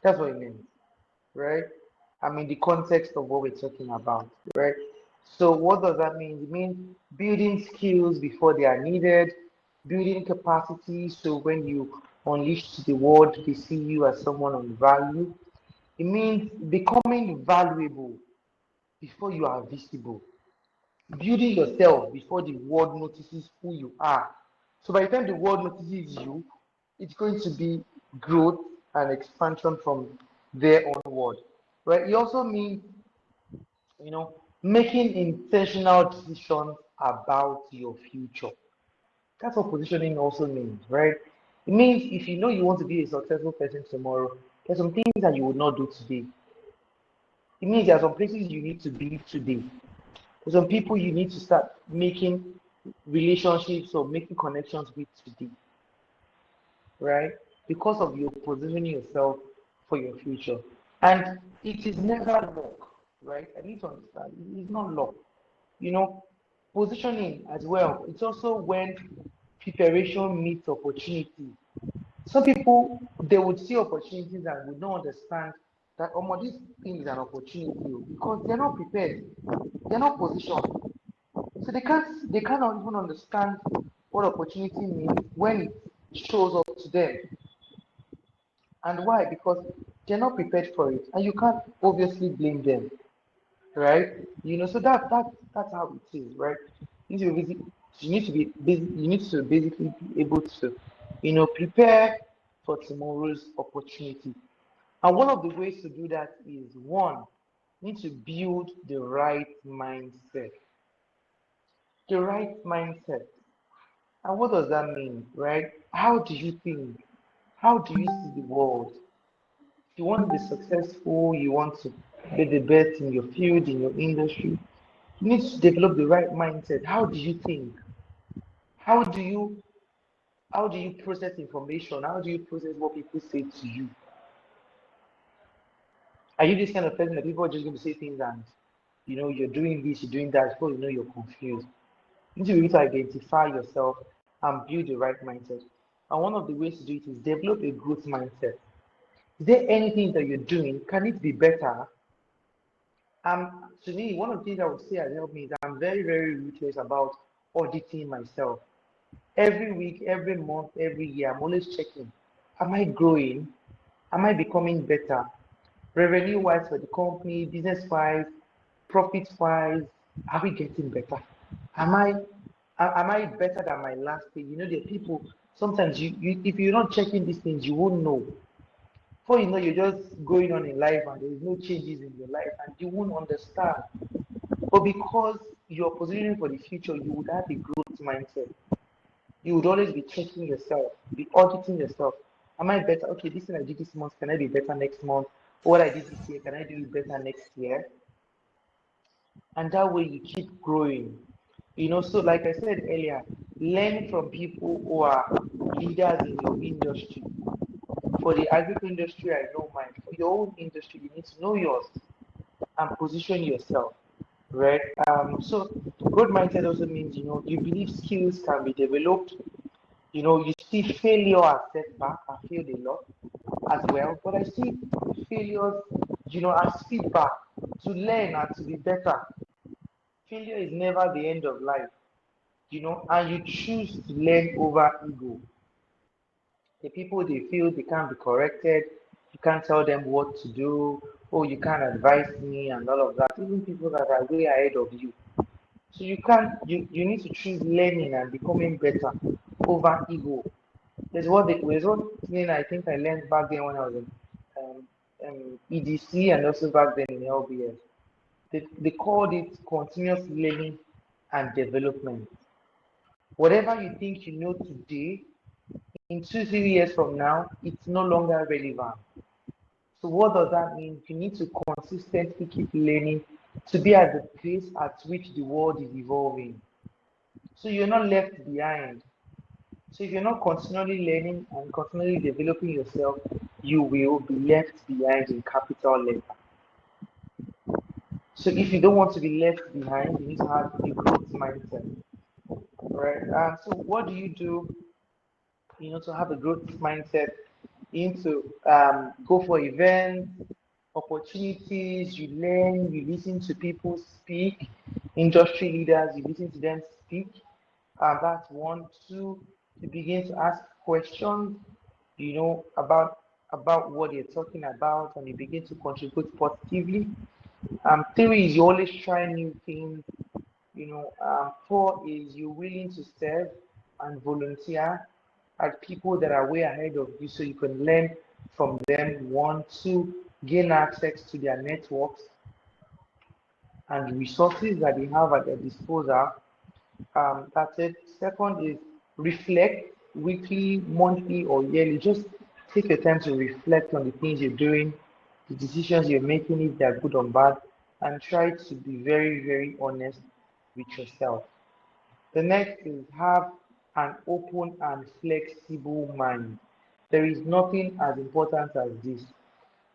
That's what it means, right? I mean, the context of what we're talking about, right? So, what does that mean? It means building skills before they are needed, building capacity so when you unleash to the world, they see you as someone of value. It means becoming valuable before you are visible, building yourself before the world notices who you are. So by the time the world notices you, it's going to be growth and expansion from there onward. Right? It also means, making intentional decisions about your future. That's what positioning also means, right? It means if you know you want to be a successful person tomorrow, there's some things that you would not do today. It means there are some places you need to be today. There's some people you need to start making relationships or making connections with today, right? Because of your positioning yourself for your future. And it is never luck, right? I need to understand. It is not luck. You know, positioning as well, it's also when preparation meets opportunity. Some people they would see opportunities and would not understand that this thing is an opportunity because they're not prepared, they're not positioned. So they cannot even understand what opportunity means when it shows up to them. And why? Because they're not prepared for it. And you can't obviously blame them, right? So that's how it is, right? You need to be you need to basically be able to, prepare for tomorrow's opportunity. And one of the ways to do that is one, you need to build the right mindset. The right mindset. And what does that mean, right? How do you think? How do you see the world? If you want to be successful, you want to be the best in your field, in your industry, you need to develop the right mindset. How do you think? How do you how do you process information? How do you process what people say to you? Are you this kind of person that people are just going to say things and you're doing this, you're doing that, before you're confused? You need to be able to identify yourself and build the right mindset. And one of the ways to do it is develop a growth mindset. Is there anything that you're doing? Can it be better? To me, one of the things I would say has helped me is I'm very, very ruthless about auditing myself. Every week, every month, every year, I'm always checking. Am I growing? Am I becoming better? Revenue wise for the company, business wise, profit wise, are we getting better? Am I am I better than my last day? There are people sometimes you if you're not checking these things, you won't know. Before you know, you're just going on in life and there's no changes in your life and you won't understand. But because you're positioning for the future, you would have a growth mindset. You would always be checking yourself, be auditing yourself. Am I better? Okay, this thing I did this month, can I be better next month? What I did this year, can I do it better next year? And that way you keep growing. So like I said earlier, learn from people who are leaders in your industry. For the agriculture industry, I know mine. For your own industry, you need to know yours and position yourself, right? So growth mindset also means, you believe skills can be developed. You see failure as setback. I failed a lot as well, but I see failures, as feedback to learn and to be better. Failure is never the end of life, and you choose to learn over ego. The people they feel they can't be corrected, you can't tell them what to do, oh, you can't advise me, and all of that. Even people that are way ahead of you. So you need to choose learning and becoming better over ego. There's one thing I think I learned back then when I was in EDC and also back then in LBS. They called it continuous learning and development. Whatever you think you know today, in 2, 3 years from now, it's no longer relevant. So what does that mean? You need to consistently keep learning to be at the pace at which the world is evolving. So you're not left behind. So if you're not continually learning and continually developing yourself, you will be left behind in capital letter. So if you don't want to be left behind, you need to have a growth mindset, right? So what do you do, to have a growth mindset? You need to go for events, opportunities, you learn, you listen to people speak, industry leaders, you listen to them speak. That's one. Two, you begin to ask questions, about what you're talking about, and you begin to contribute positively. Three is you always try new things. Four is you're willing to serve and volunteer at people that are way ahead of you so you can learn from them. One, two, gain access to their networks and resources that they have at their disposal. That's it. Second is reflect weekly, monthly, or yearly. Just take your time to reflect on the things you're doing, the decisions you're making, if they're good or bad, and try to be very, very honest with yourself. The next is have an open and flexible mind. There is nothing as important as this.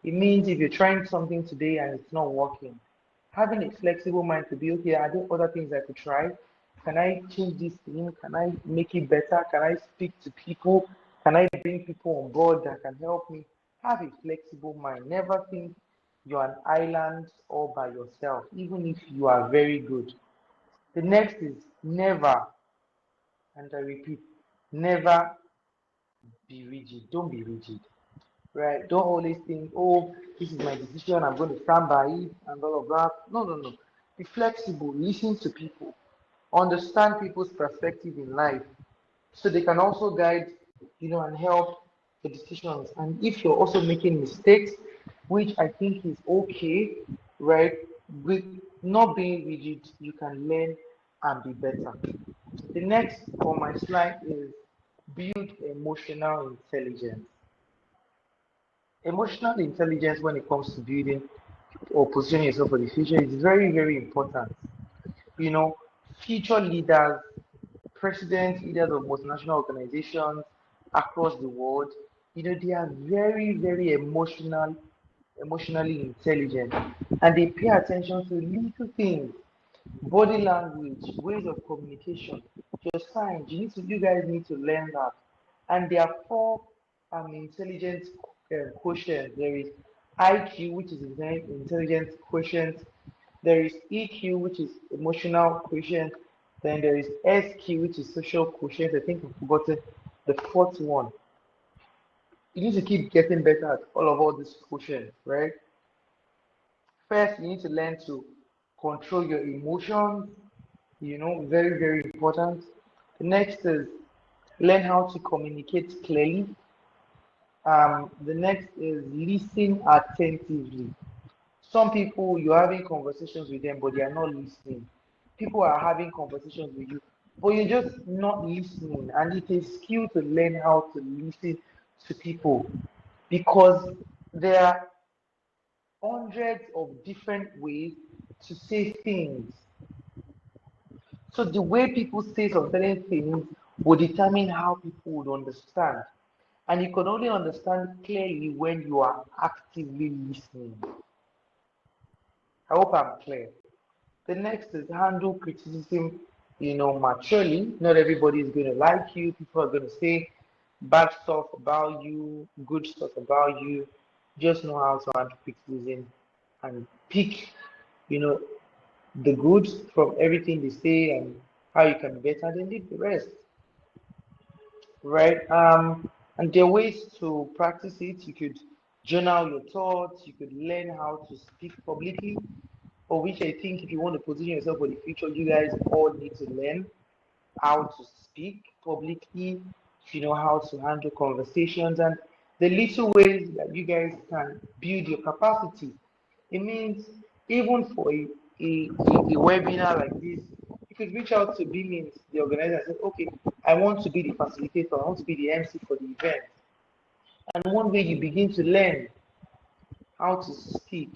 It means if you're trying something today and it's not working, having a flexible mind to be okay, are there other things I could try? Can I change this thing? Can I make it better? Can I speak to people? Can I bring people on board that can help me? Have a flexible mind. Never think you're an island all by yourself, even if you are very good. The next is never, and I repeat, never be rigid. Don't be rigid, right? Don't always think, oh, this is my decision, I'm going to stand by it, and all of that. No, no, no. Be flexible, listen to people, understand people's perspective in life so they can also guide, and help the decisions. And if you're also making mistakes, which I think is okay, right? With not being rigid, you can learn and be better. The next on my slide is build emotional intelligence. Emotional intelligence, when it comes to building or positioning yourself for the future, is very, very important. You know, future leaders, presidents, leaders of multinational organizations across the world, they are very, very emotionally intelligent, and they pay attention to little things, body language, ways of communication, your signs. You guys need to learn that. And there are four intelligence quotients. There is IQ, which is intelligence quotient. There is EQ, which is emotional quotient. Then there is SQ, which is social quotient. I think I've forgotten the fourth one. You need to keep getting better at all these quotients, right? First, you need to learn to control your emotions, very, very important. The next is learn how to communicate clearly. The next is listen attentively. Some people you're having conversations with them, but they are not listening. People are having conversations with you, but you're just not listening. And it's a skill to learn how to listen to people because there are hundreds of different ways to say things. So the way people say some certain things will determine how people would understand. And you can only understand clearly when you are actively listening. I hope I'm clear. The next is handle criticism, maturely. Not everybody is going to like you. People are going to say bad stuff about you, good stuff about you. Just know how to handle criticism and pick, you know, the good from everything they say and how you can be better, and then leave the rest, right? And there are ways to practice it. You could journal your thoughts. You could learn how to speak publicly, for which I think if you want to position yourself for the future, you guys all need to learn how to speak publicly, how to handle conversations, and the little ways that you guys can build your capacity. It means even for a webinar like this, you could reach out to BMINS, the organizer, and say, okay, I want to be the facilitator, I want to be the MC for the event. And one way you begin to learn how to speak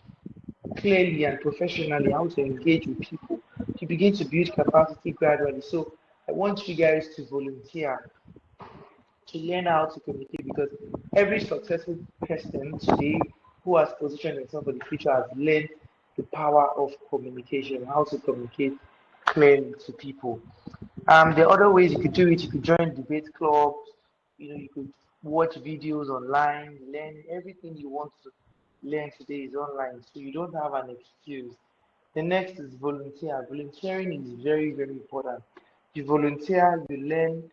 clearly and professionally, how to engage with people, you begin to build capacity gradually. So I want you guys to volunteer to learn how to communicate because every successful person today who has positioned themselves for the future has learned the power of communication, how to communicate clearly to people. There are other ways you could do it. You could join debate clubs. You could watch videos online, learn everything you want to learn today is online, so you don't have an excuse. The next is volunteer. Volunteering is very, very important. You volunteer, you learn,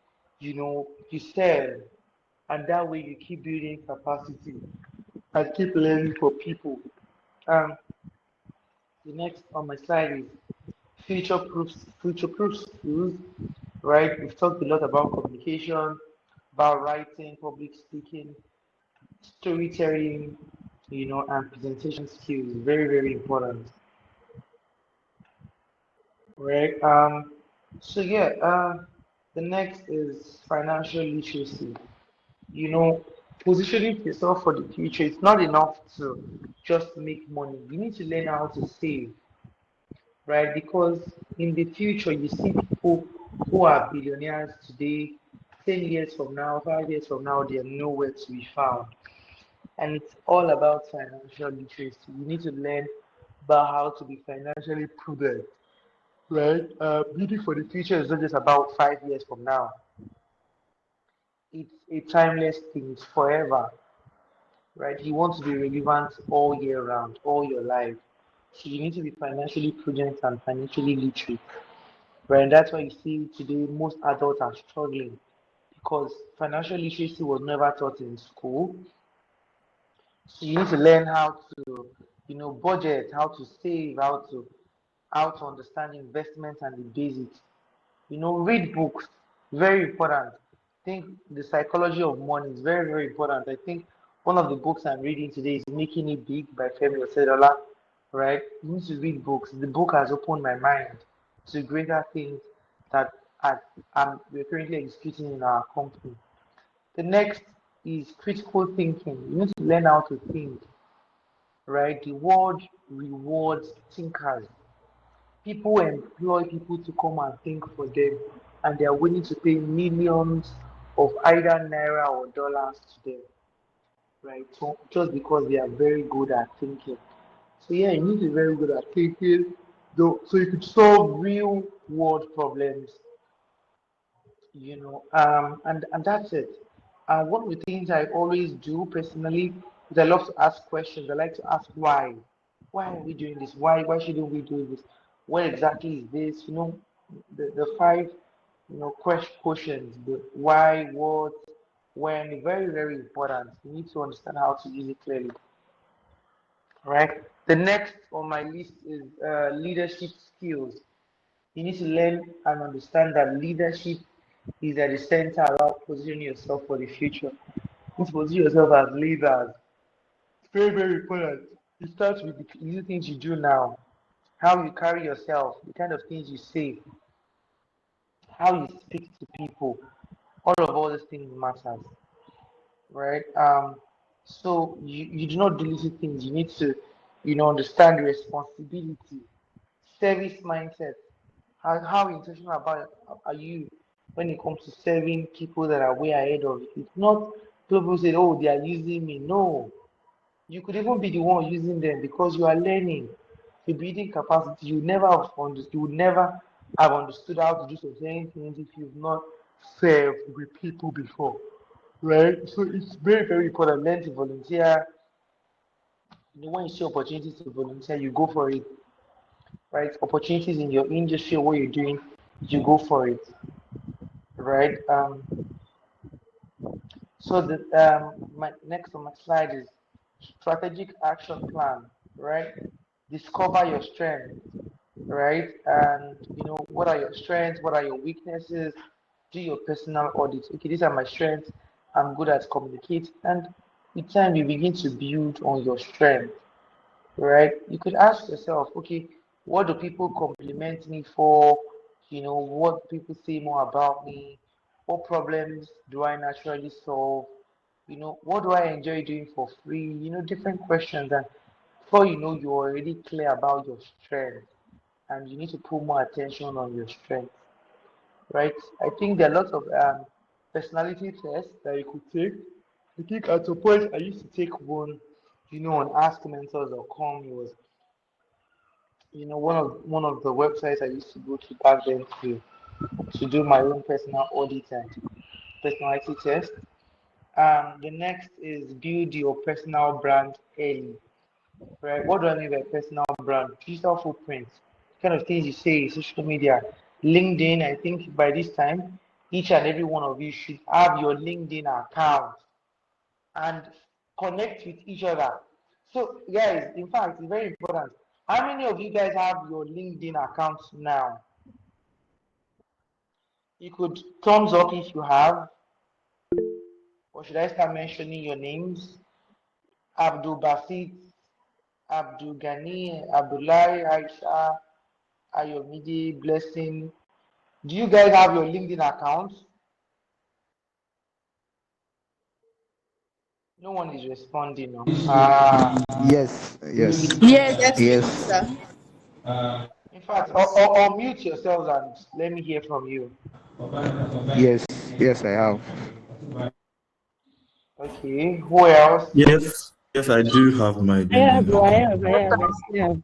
you serve, and that way you keep building capacity and keep learning for people. Um, the next on my slide is future proof skills, right? We've talked a lot about communication, about writing, public speaking, storytelling, and presentation skills. Very, very important, right? So yeah, the next is financial literacy. You know, Positioning yourself for the future. It's not enough to just make money. You need to learn how to save, right? Because in the future, you see people who are billionaires today, 10 years from now, 5 years from now, they are nowhere to be found. And it's all about financial literacy. You need to learn about how to be financially prudent, right? Building for the future is not just about 5 years from now. It's a timeless thing. It's forever, right? You want to be relevant all year round, all your life. So you need to be financially prudent and financially literate, right? And that's why you see today most adults are struggling because financial literacy was never taught in school. So you need to learn how to, budget, how to save, how to understand investment and the basics. Read books, very important. I think the psychology of money is very, very important. I think one of the books I'm reading today is Making It Big by Femi Otedola, right? You need to read books. The book has opened my mind to greater things that we're currently executing in our company. The next is critical thinking. You need to learn how to think, right? The world rewards thinkers. People employ people to come and think for them, and they are willing to pay millions of either naira or dollars to them, right? So just because they are very good at thinking. So yeah, you need to be very good at thinking, though, so you could solve real world problems, and that's it. One of the things I always do personally is I love to ask questions. I like to ask why. Why are we doing this? Why shouldn't we do this? What exactly is this? The five questions, the why, what, when, very, very important. You need to understand how to use it clearly. Right. The next on my list is leadership skills. You need to learn and understand that leadership is at the center about positioning yourself for the future. You need to position yourself as leaders. It's very, very important. It starts with the little things you do now, how you carry yourself, the kind of things you say, how you speak to people. All these things matters, right? So you do not do little things. You need to, understand responsibility, service mindset. How intentional about are you when it comes to serving people that are way ahead of you? It's not people say, oh, they are using me. No, you could even be the one using them because you are learning. You're building capacity. You would never have understood how to do some certain things if you've not served with people before. Right? So it's very, very important. Learn to volunteer. When you see opportunities to volunteer, you go for it. Right? Opportunities in your industry, what you're doing, you go for it. Right? So the my next on my slide is strategic action plan. Right? Discover your strength. Right? And what are your strengths? What are your weaknesses? Do your personal audit. Okay, these are my strengths. I'm good at communicate. And with time, you begin to build on your strength. Right? You could ask yourself, okay, what do people compliment me for? What people say more about me? What problems do I naturally solve? What do I enjoy doing for free? Different questions. And before you know, you're already clear about your strength and you need to put more attention on your strength, right? I think there are lots of personality tests that you could take. I think at some point I used to take one, on askmentors.com. It was, one of the websites I used to go to back then to do my own personal audit and personality test. The next is build your personal brand early. Right? What do I mean by personal brand? Digital footprint, kind of things you say, social media, LinkedIn. I think by this time, each and every one of you should have your LinkedIn account and connect with each other. So, guys, in fact, it's very important. How many of you guys have your LinkedIn accounts now? You could thumbs up if you have, or should I start mentioning your names? Abdul Basit, Abdul Ghani, Abdullahi, Aisha, Ayomide, Blessing. Do you guys have your LinkedIn accounts? No one is responding. No. Yes, yes, Yes, Yes, we do, yes, sir. In fact, or mute yourselves and let me hear from you. yes, yes, I have. Okay, who else? Yes, yes, I do have my LinkedIn account. I still have.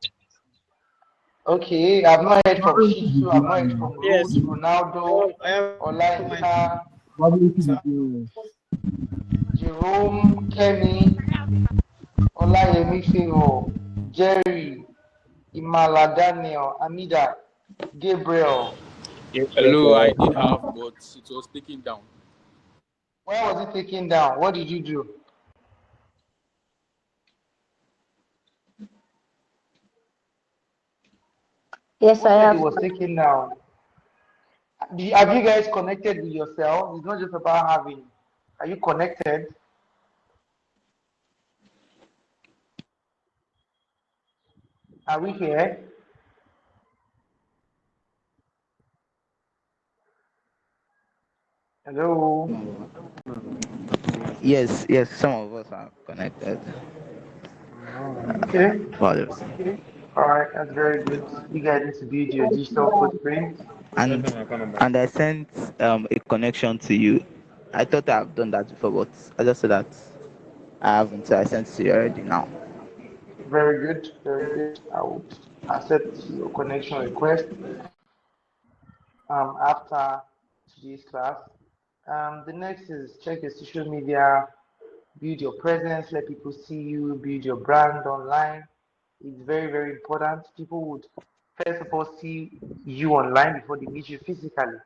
Okay, I've not heard from Shitu, I've not heard from Ruth, Yes. Ronaldo, I have my Olayinka, sir. Jerome, Kenny, Olayemi Favor, Jerry, Imala Daniel, Amida, Gabriel. Hello, I did have, but it was taken down. Why was it taken down? What did you do? Yes, Who I said it have. was taken down? Have you guys connected with yourself? It's not just about having. Are you connected? Are we here? Hello? Yes, yes, some of us are connected. Okay. Fathers. All right, that's very good. You guys need to build your digital footprint. And I sent a connection to you. I thought I've done that before, but I just said that I haven't. So I sent it to you already now. Very good, very good. I would accept your connection request after today's class. The next is check your social media, build your presence, let people see you, build your brand online. It's very, very important. People would first of all see you online before they meet you physically,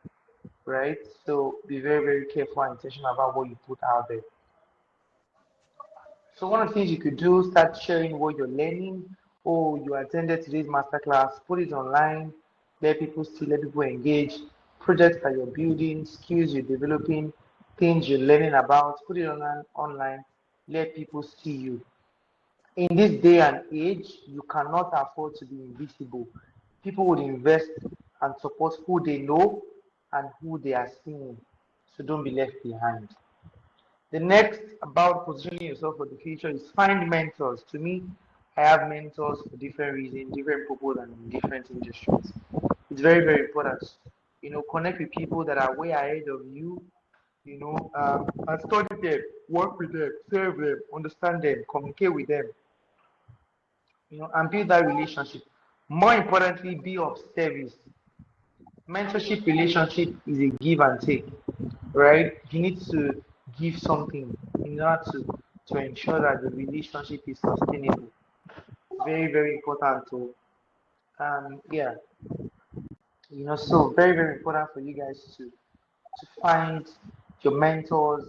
right? So be very, very careful and intentional about what you put out there. So one of the things you could do, start sharing what you're learning. Oh, you attended today's masterclass, put it online, let people see, let people engage, projects that you're building, skills you're developing. things you're learning about, put it online, let people see you. In this day and age, you cannot afford to be invisible. People would invest and support who they know and who they are seeing. So don't be left behind. The next about positioning yourself for the future is find mentors. To me, I have mentors for different reasons, different purposes, and in different industries. It's very, very important. Connect with people that are way ahead of you, and study them, work with them, serve them, understand them, communicate with them, and build that relationship. More importantly, be of service. Mentorship relationship is a give and take, right? You need to give something in order to ensure that the relationship is sustainable. Very, very important to yeah, so very, very important for you guys to find your mentors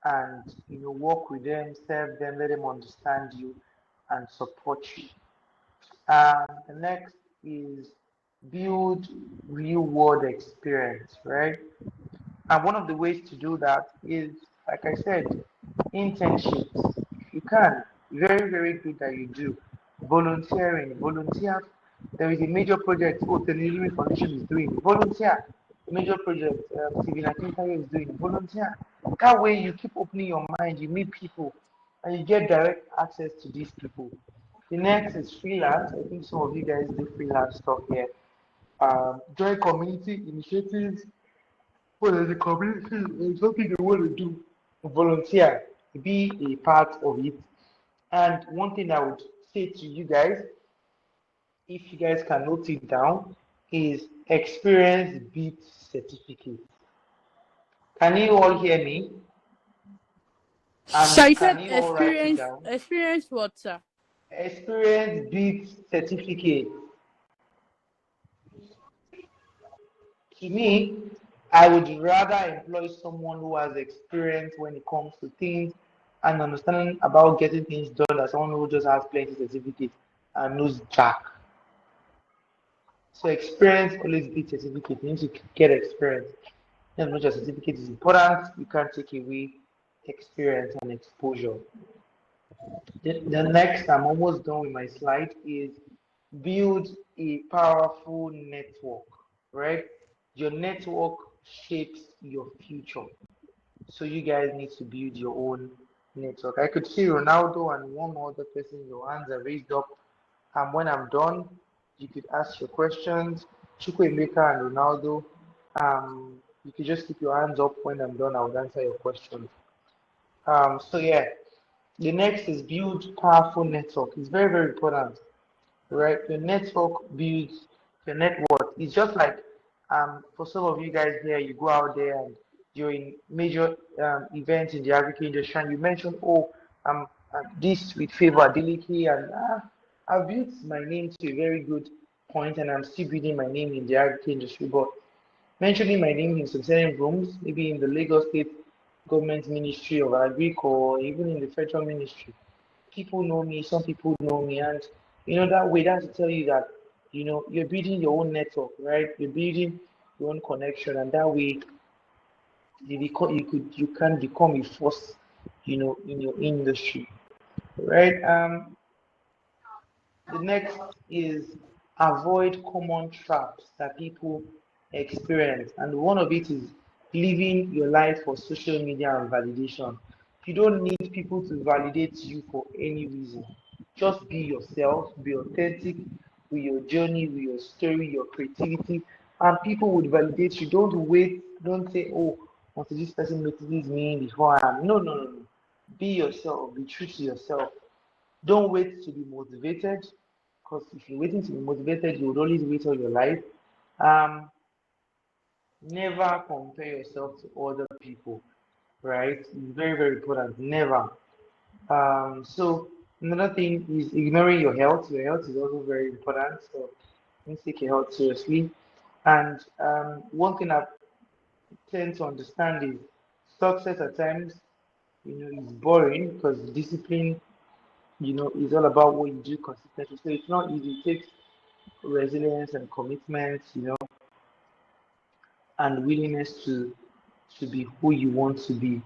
and work with them, serve them, let them understand you and support you. The next is build real world experience, right? And one of the ways to do that is, like I said, internships. You can. Very, very good that you do. Volunteering. Volunteer. There is a major project Hotel Foundation is doing. Volunteer. A major project Civil is doing. Volunteer. That way you keep opening your mind, you meet people, and you get direct access to these people. The next is freelance. I think some of you guys do freelance stuff here. Join community initiatives. Well, as a community, it's something they want to do. Volunteer, be a part of it. And one thing I would say to you guys, if you guys can note it down, is experience beats certificate. Can you all hear me? So And you can said you all write it experience, down? experience what, sir? Experience beats certificate. To me, I would rather employ someone who has experience when it comes to things and understanding about getting things done than someone who just has plenty certificates and knows jack. So experience always beats certificate. You need to get experience. As much as certificate is important, you can't take away experience and exposure. The next, I'm almost done with my slide, is build a powerful network, right? Your network shapes your future. So you guys need to build your own network. I could see Ronaldo and one other person, your hands are raised up. And when I'm done, you could ask your questions. Chukwemeka and Ronaldo, you could just keep your hands up. When I'm done, I will answer your questions. So yeah, the next is build powerful network. It's very, very important, right? Your network builds your network. It's just like for some of you guys here, you go out there and you're in major events in the agriculture industry, and you mention, oh, this with Favor Adeleke, and I've built my name to a very good point, and I'm still building my name in the agriculture industry. But mentioning my name in some certain rooms, maybe in the Lagos State Government Ministry of Agri, or even in the Federal Ministry, people know me, some people know me, and that way, that's to tell you that you're building your own network, right? You're building your own connection, and that way you can become a force, in your industry, right? The next is avoid common traps that people experience, and one of it is living your life for social media and validation. You don't need people to validate you for any reason. Just be yourself, be authentic with your journey, with your story, your creativity, and people would validate you. Don't wait, don't say, oh, until this person notices me before I am. No, no, no, no. Be yourself, be true to yourself. Don't wait to be motivated, because if you're waiting to be motivated, you would always wait all your life. Um, Never compare yourself to other people, right? It's very, very important. Never. So another thing is ignoring your health. Your health is also very important. So you take your health seriously. And one thing I tend to understand is success at times, is boring because discipline, is all about what you do consistently. So it's not easy. It takes resilience and commitment, and willingness to to be who you want to be.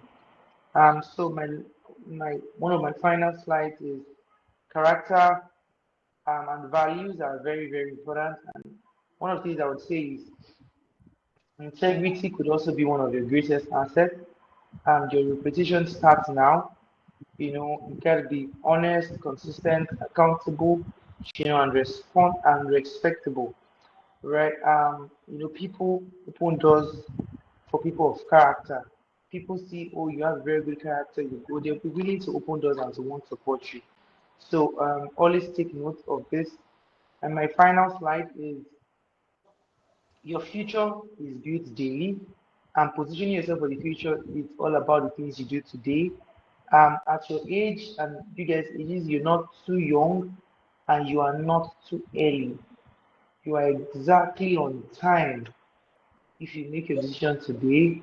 So my one of my final slides is character and values are very, very important. And one of the things I would say is integrity could also be one of your greatest assets. And your reputation starts now. You gotta be honest, consistent, accountable, and respond and respectable, right? People open doors for people of character. People see, oh, you have very good character, you go, they'll be willing to open doors and to want to support you. So always take note of this. And my final slide is your future is built daily, and positioning yourself for the future is all about the things you do today. At your age and you guys' ages, you're not too young and you are not too early. You are exactly on time if you make your decision today.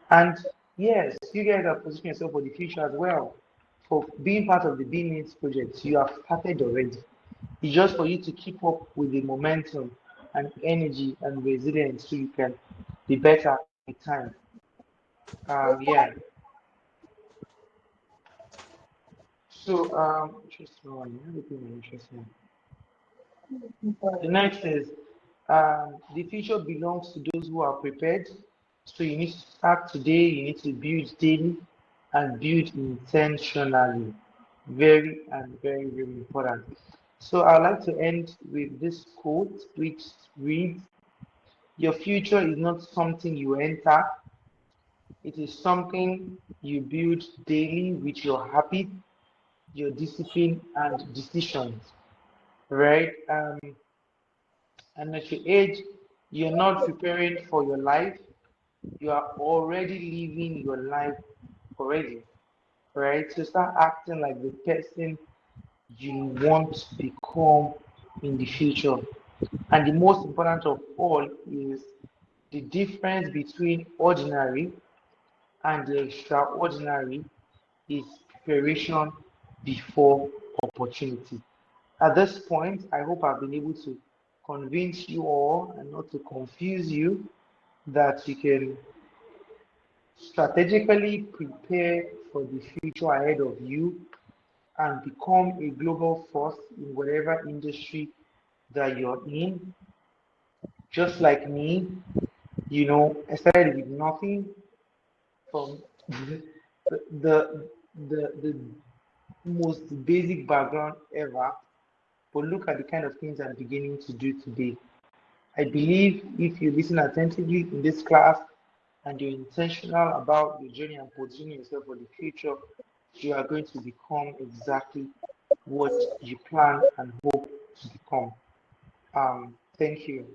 And yes, you guys are positioning yourself for the future as well. For being part of the B Minutes project, you have started already. It's just for you to keep up with the momentum and energy and resilience so you can be better with time. Yeah. So just one, everything interesting. The next is the future belongs to those who are prepared. So you need to start today, you need to build daily and build intentionally. Very and very, very important. So I'd like to end with this quote, which reads, your future is not something you enter, it is something you build daily with your habit, your discipline, and decisions, right? And at your age, you're not preparing for your life, you are already living your life already, right? So start acting like the person you want to become in the future. And the most important of all is the difference between ordinary and the extraordinary is preparation before opportunity. At this point, I hope I've been able to convince you all and not to confuse you that you can strategically prepare for the future ahead of you and become a global force in whatever industry that you're in. Just like me, I started with nothing from the, the most basic background ever, but look at the kind of things I'm beginning to do today. I believe if you listen attentively in this class and you're intentional about your journey and positioning yourself for the future, you are going to become exactly what you plan and hope to become. Thank you.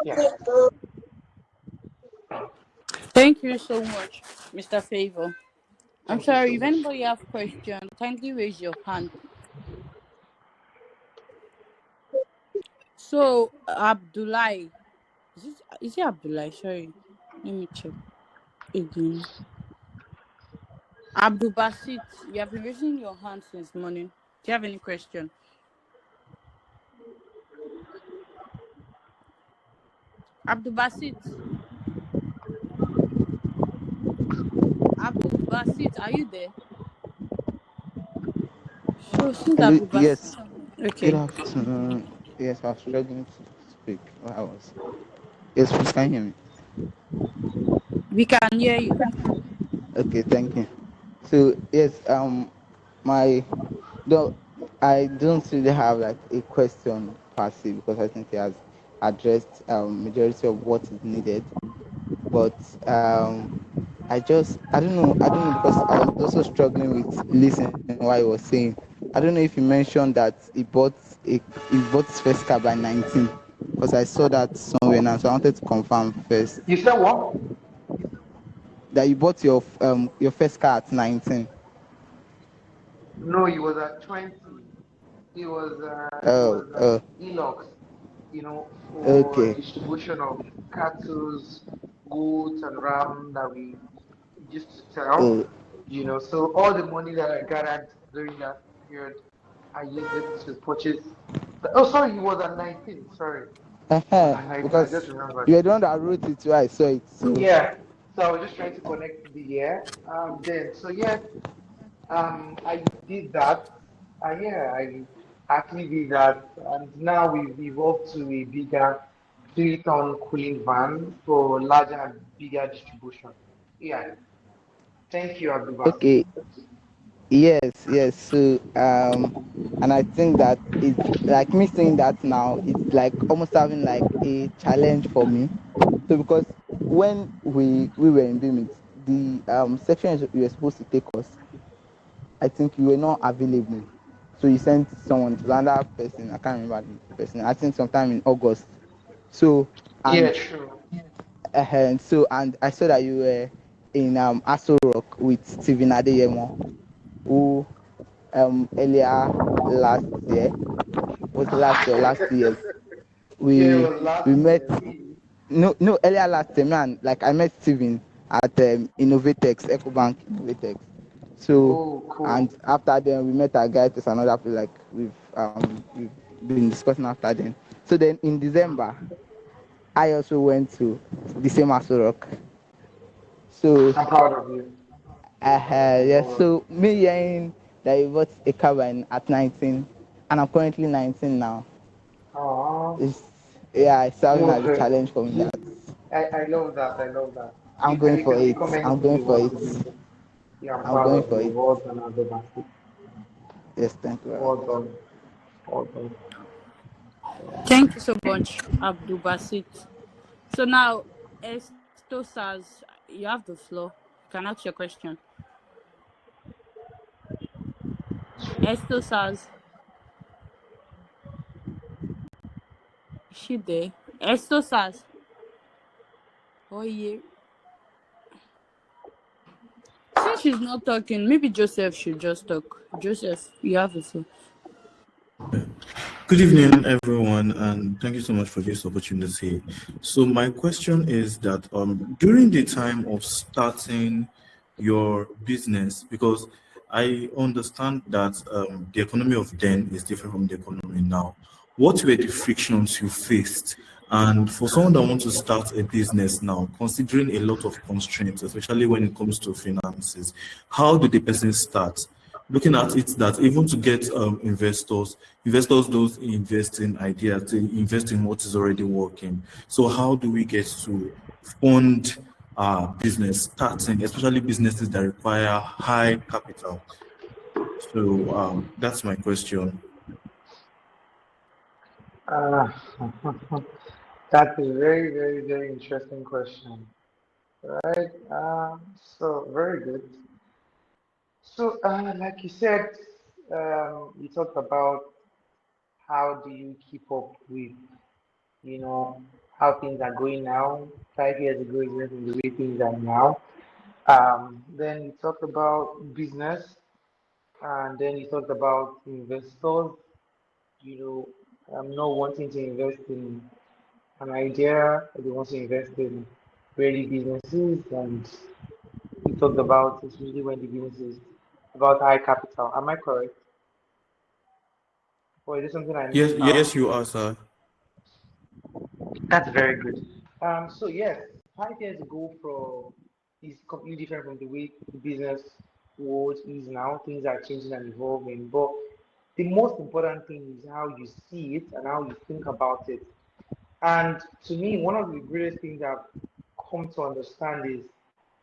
Yeah. Thank you so much, Mr. Favor. I'm Thank you sorry, so if much. anybody have questions, kindly raise your hand. So, Abdullah, is it Abdullah? Sorry, let me check again. Abdul Basit, you have been raising your hand since morning. Do you have any question? Abdul Basit, Abdul Basit, are you there? So since Hello, Abdul Basit, yes, good okay, afternoon. Yes, I was struggling to speak. Yes, please, can you hear me? we can hear you. Okay, thank you. So, yes, my, though, I don't really have like a question per se because I think he has addressed majority of what is needed. But I don't know because I was also struggling with listening what he was saying. I don't know if he mentioned that he bought his first car by 19 because I saw that somewhere now, so I wanted to confirm first You said what? that you bought your first car at 19. No, he was at 20. He Oh, was oh, Elox, for okay. distribution of cattle, goats, and ram that we used to sell. Oh, So all the money that I gathered during that period, I used it to purchase. Oh, sorry, he was at 19. Sorry. I just Because remembered. you were the one that wrote it, so I saw it. So Yeah. So I was just trying to connect the year. Then so yeah. I did that. Yeah, I actually did that, and now we've evolved to a bigger 3-ton cooling van for larger and bigger distribution. Yeah. Thank you, Abdul. okay, yes. So and I think that it's like me saying that now. It's like almost having like a challenge for me. So because when we were in BIMIT, the section you were supposed to take us, I think you were not available. So you sent someone to another person. I can't remember the person. I think sometime in August. So Yeah, and true. and I saw that you were in Aso Rock with Stephen Adeyemo, who earlier last year, was it last year or last 2 years? Yeah, it We was we last met, year, really. no, earlier last year, man. Like I met Stephen at Innovatex, EcoBank Innovatex. So Oh, and cool. after then we met our guy to another place, like we've been discussing after then. So then in December I also went to the same Aso Rock. So I'm proud of you. I'm yeah, proud of so me hearing that you bought a carbine at 19 and I'm currently 19 now. you. Aww. It's yeah, it's serving No, as a challenge for me you, that I love that. I love that. I'm And going you for can it. become I'm anything going you for want it. to be. Yeah, I'm I'm proud going of for you. it. Well done, Abdul. Yes, thank you very Well much. done. Well done. Thank you so much, Abdul Basit. So now, Estosas, you have the floor. You can ask your question. Estosas, is she there? Estosas, oh yeah. Since she's not talking, maybe Joseph should just talk. Joseph, you have the floor. Good evening, everyone, and thank you so much for this opportunity. So my question is that during the time of starting your business, because I understand that the economy of then is different from the economy now. What were the frictions you faced? And for someone that wants to start a business now, considering a lot of constraints, especially when it comes to finances, how do the person start? Looking at it that even to get investors don't invest in ideas, they invest in what is already working. So how do we get to fund business starting, especially businesses that require high capital? So that's my question. Uh, that's a very, very, very interesting question. Right? So very good. So, like you said, you talked about how do you keep up with, you know, how things are going now. 5 years ago is different from the way things are now. Then you talked about business, and then you talked about investors. You not wanting to invest in an idea, or they want to invest in really businesses, and you talked about especially when the business is about high capital. Am I correct? Or is this something I Yes, missed out? yes, you are, sir. That's very good. So yes, 5 years ago from is completely different from the way the business world is now. Things are changing and evolving. But the most important thing is how you see it and how you think about it. And to me, one of the greatest things I've come to understand is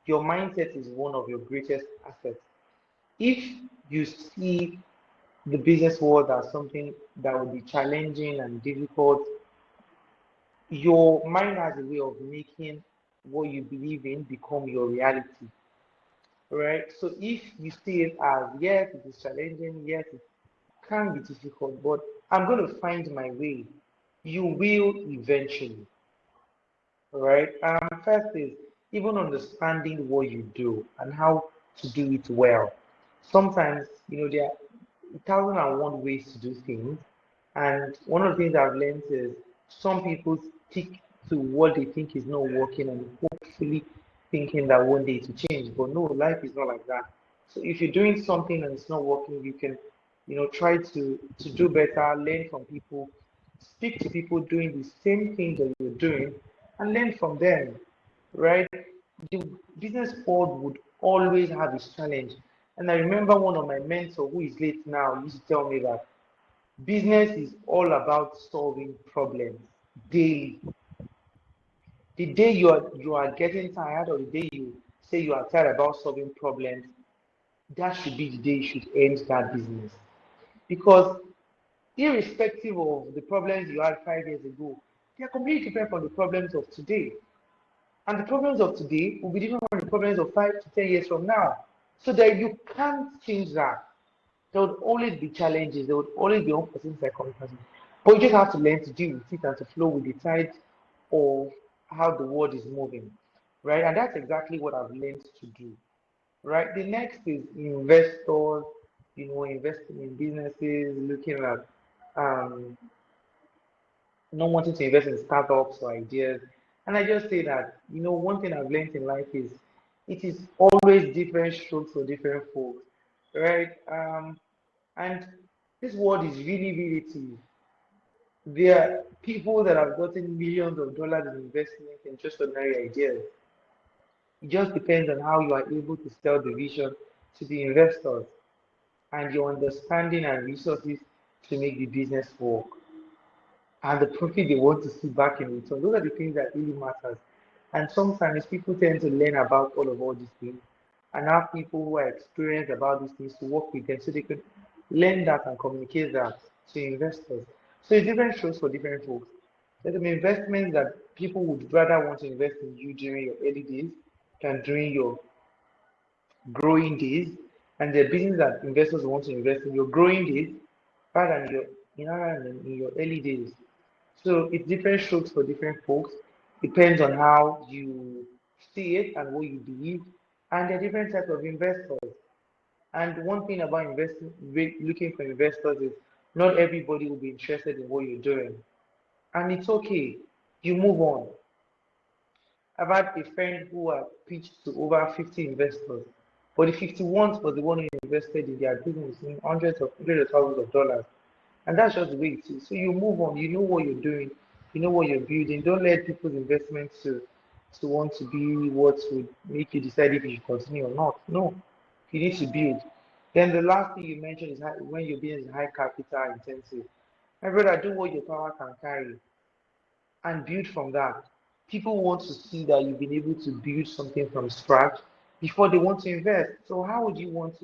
your mindset is one of your greatest assets. If you see the business world as something that will be challenging and difficult, your mind has a way of making what you believe in become your reality, right? So if you see it as, yes, it is challenging, yes, it can be difficult, but I'm going to find my way, you will eventually, right? First is even understanding what you do and how to do it well. Sometimes, there are 1,001 ways to do things, and one of the things I've learned is some people stick to what they think is not working and hopefully thinking that one day to change. But no, life is not like that. So if you're doing something and it's not working, you can, try to do better, learn from people, speak to people doing the same thing that you're doing, and learn from them, right? The business world would always have its challenge. And I remember one of my mentors who is late now used to tell me that business is all about solving problems daily. The day you are getting tired, or the day you say you are tired about solving problems, that should be the day you should end that business. Because irrespective of the problems you had 5 years ago, they are completely different from the problems of today. And the problems of today will be different from the problems of 5 to 10 years from now. So that you can't change that. There would always be challenges, there would always be unforeseen circumstances. But you just have to learn to deal with it and to flow with the tide of how the world is moving. Right? And that's exactly what I've learned to do. Right? The next is investors, investing in businesses, looking at um, not wanting to invest in startups or ideas. And I just say that, one thing I've learned in life is it is always different strokes for different folks, right? And this world is really relative. There are people that have gotten millions of dollars in investment in just ordinary ideas. It just depends on how you are able to sell the vision to the investors and your understanding and resources to make the business work and the profit they want to see back in return. Those are the things that really matters. And sometimes people tend to learn about all these things and have people who are experienced about these things to work with them so they can learn that and communicate that to investors. So it's different shows for different folks. There's some investments that people would rather want to invest in you during your early days than during your growing days, and the business that investors want to invest in your growing days rather than your early days. So it's different strokes for different folks. Depends on how you see it and what you believe. And there are different types of investors. And one thing about investing, looking for investors is not everybody will be interested in what you're doing. And it's okay. You move on. I've had a friend who pitched to over 50 investors, but the 51st was the one who invested in their business in hundreds of thousands of dollars. And that's just the way it is. So you move on, you know what you're doing, you know what you're building. Don't let people's investments to want to be what would make you decide if you should continue or not. No, you need to build. Then the last thing you mentioned is when your business is high capital intensive. My brother, do what your power can carry and build from that. People want to see that you've been able to build something from scratch before they want to invest. So how would you want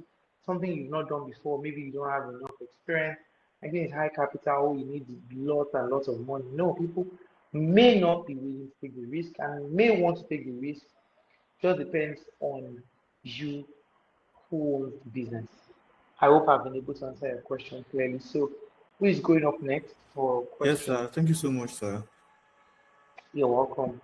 something you've not done before? Maybe you don't have enough experience. Again, it's high capital, you need lots and lots of money. No, people may not be willing to take the risk and may want to take the risk. Just depends on you who owns the business. I hope I've been able to answer your question clearly. So who is going up next for Yes, questions? sir. Thank you so much, sir. You're welcome.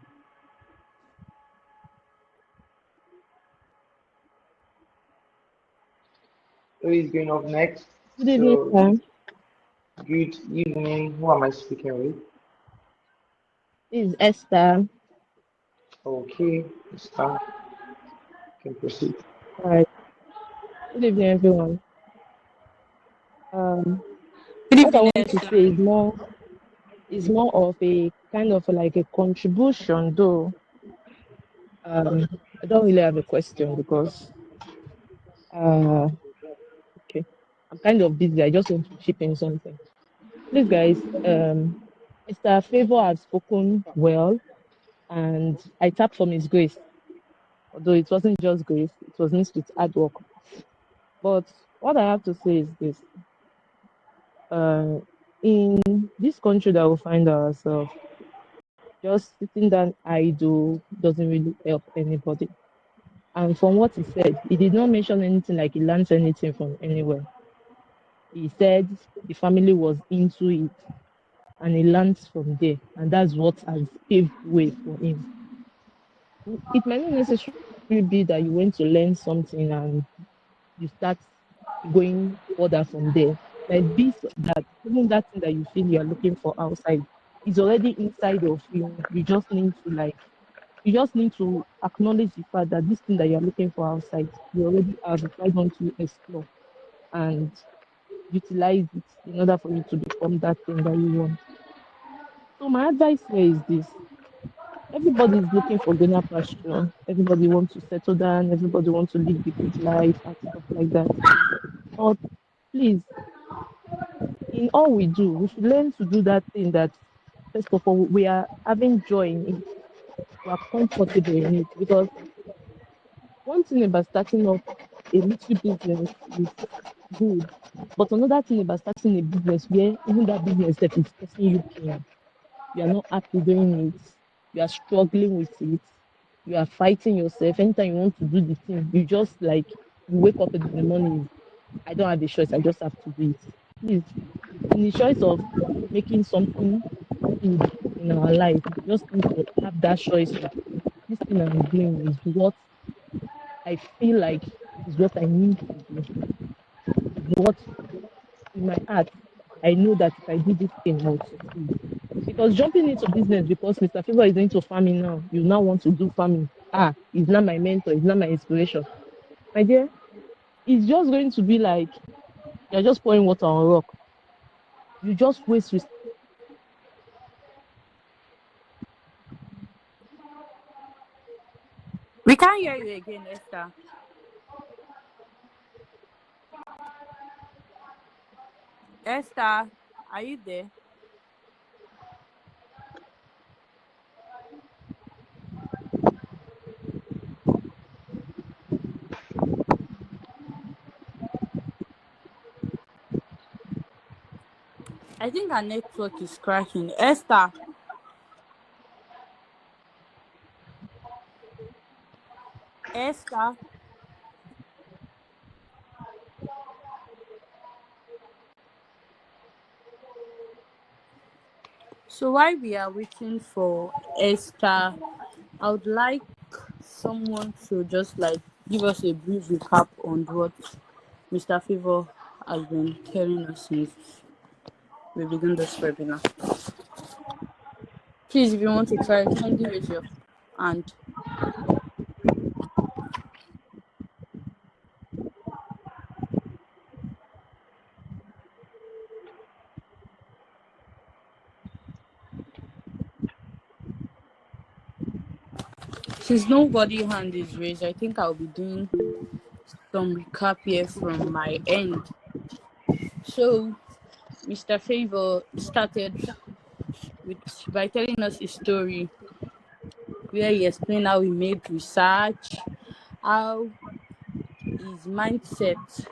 Who is going up next? Good evening, So, sir. good evening. Who am I speaking with? This is Esther. Okay, start. Can proceed. All right. Good evening, everyone. Um, Good what I evening, want to Esther. say is more of a kind of like a contribution, though. I don't really have a question because uh, okay, I'm kind of busy. I just want to chip in something. Please, guys. Mr. Favor has spoken well, and I tap from his grace. Although it wasn't just grace, it was mixed with hard work. But what I have to say is this: uh, in this country that we find ourselves, just sitting down idle doesn't really help anybody. And from what he said, he did not mention anything like he learned anything from anywhere. He said the family was into it and he learned from there, and that's what has paved way for him. It might not necessarily be that you went to learn something and you start going further from there. Like be that even that thing that you feel you are looking for outside is already inside of you. You just need to acknowledge the fact that this thing that you're looking for outside, you already have it. Why don't you explore and utilize it in order for you to become that thing that you want? So my advice here is this: everybody is looking for greener pasture. Everybody wants to settle down. Everybody wants to live the good life and stuff like that. But please, in all we do, we should learn to do that thing that, first of all, we are having joy in it. We are comfortable in it. Because one thing about starting up a little business is good. But another thing about starting a business where even that business that is costing you pain, you are not happy doing it, you are struggling with it, you are fighting yourself. Anytime you want to do the thing, you just like you wake up in the morning, I don't have a choice, I just have to do it. Please, in the choice of making something good in our life, we just need to have that choice of this thing I'm doing is what I feel like is what I need to do, is what in my heart I know that if I do this thing, I will succeed. Because jumping into business because Mr. Favor is into farming now, you now want to do farming. Ah, he's not my mentor, he's not my inspiration. My dear, it's just going to be like you're just pouring water on rock. You just waste. We can't hear you again, Esther. Esther, are you there? I think our network is crashing. Esther. Esther. So while we are waiting for Esther, I would like someone to just like give us a brief recap on what Mr. Favor has been telling us since we began this webinar. Please, if you want to try, kindly raise your hand. Since nobody hand is raised, I think I'll be doing some recap here from my end. So, Mr. Favor started by telling us a story where he explained how he made research, how his mindset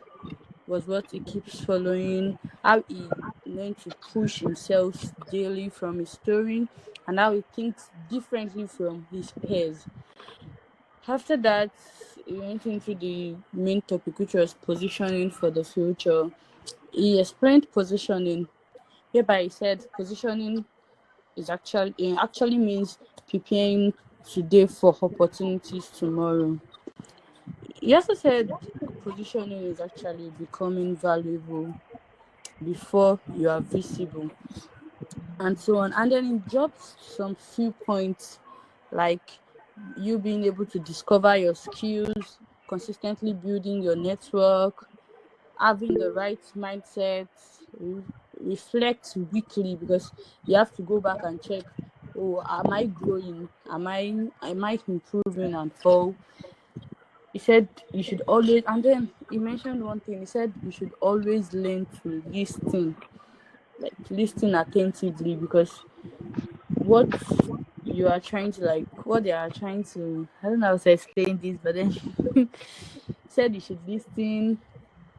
was what he keeps following, how he learned to push himself daily from his story, and how he thinks differently from his peers. After that, he went into the main topic, which was positioning for the future. He explained positioning, whereby he said positioning is actually means preparing today for opportunities tomorrow. He also said positioning is actually becoming valuable before you are visible, and so on. And then he drops some few points like you being able to discover your skills, consistently building your network, having the right mindset, reflect weekly because you have to go back and check, oh, am I growing? Am I improving and all? He said you should always, and then he mentioned one thing. He said you should always learn to listen, like listen attentively, because what you are trying to what they are trying to, I don't know how to explain this, but then said you should listen,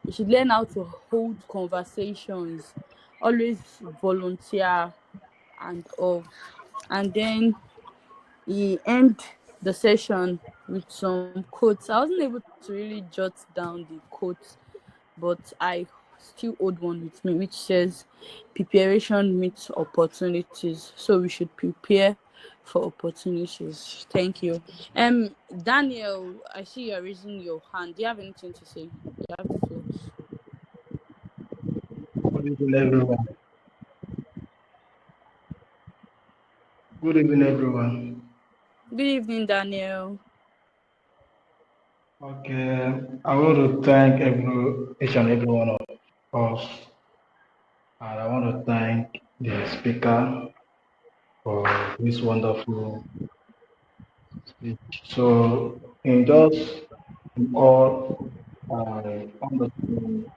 you should learn how to hold conversations, always volunteer and all. And then he end the session with some quotes. I wasn't able to really jot down the quotes, but I still hold one with me, which says preparation meets opportunities. So we should prepare for opportunities. Thank you. Daniel, I see you're raising your hand. Do you have anything to say? You have the floor. Good evening, everyone. Good evening, everyone. Good evening, Daniel. Okay, I want to thank each and every one of us, and I want to thank the speaker for this wonderful speech. So, in just in all, I understand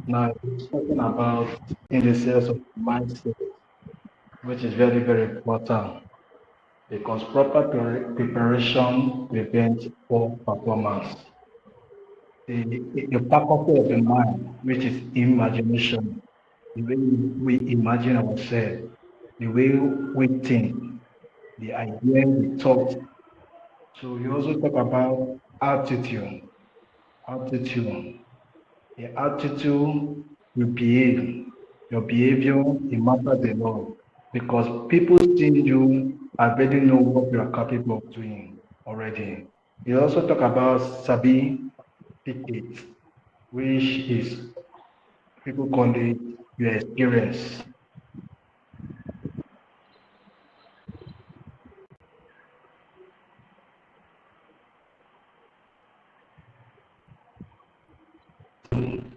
now it's talking about indices of mindset, which is very, very important because proper preparation prevents poor performance. The faculty of the mind, which is imagination, the way we imagine ourselves, the way we think, the idea, the thought. So you also talk about attitude. Attitude. The attitude you behave, your behavior, it matters a lot because people see you already know what you are capable of doing already. You also talk about sabi it, which is people call it your experience.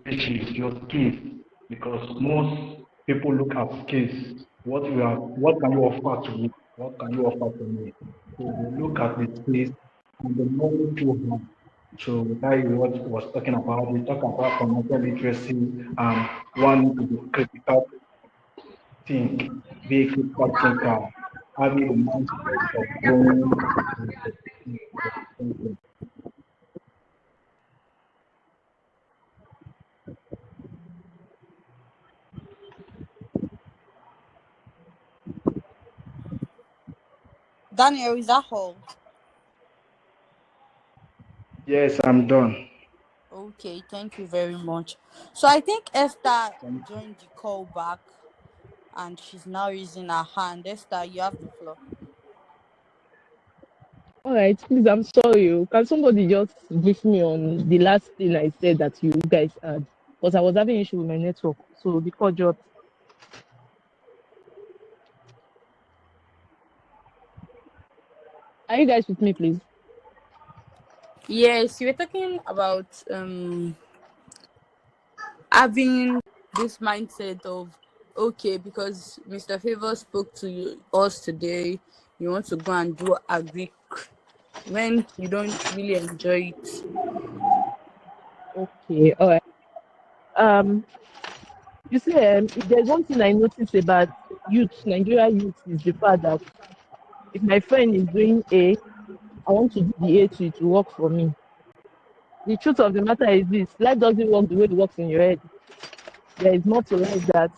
Which is your skills, because most people look at skills. What can you offer to me? What can you offer to me? So they look at the skills and the knowledge you have. So that is what was talking about. We talk about financial literacy and one to be critical think, be a critical thinker, having the mindset of growing. Daniel, is that all? Yes, I'm done. Okay, thank you very much. So I think Esther joined the call back and she's now raising her hand. Esther, you have the floor. All right, please, I'm sorry. Can somebody just brief me on the last thing I said that you guys had? Because I was having issue with my network. So the call dropped. Are you guys with me, please? Yes, you were talking about having this mindset of okay, because Mr. Favor spoke to us today, you want to go and do agric when you don't really enjoy it. Okay, all right. Um, you see, if there's one thing I notice about youth, Nigeria youth, is the fact that if my friend is doing A, I want to do the A to it to work for me. The truth of the matter is this: life doesn't work the way it works in your head. There is more to life that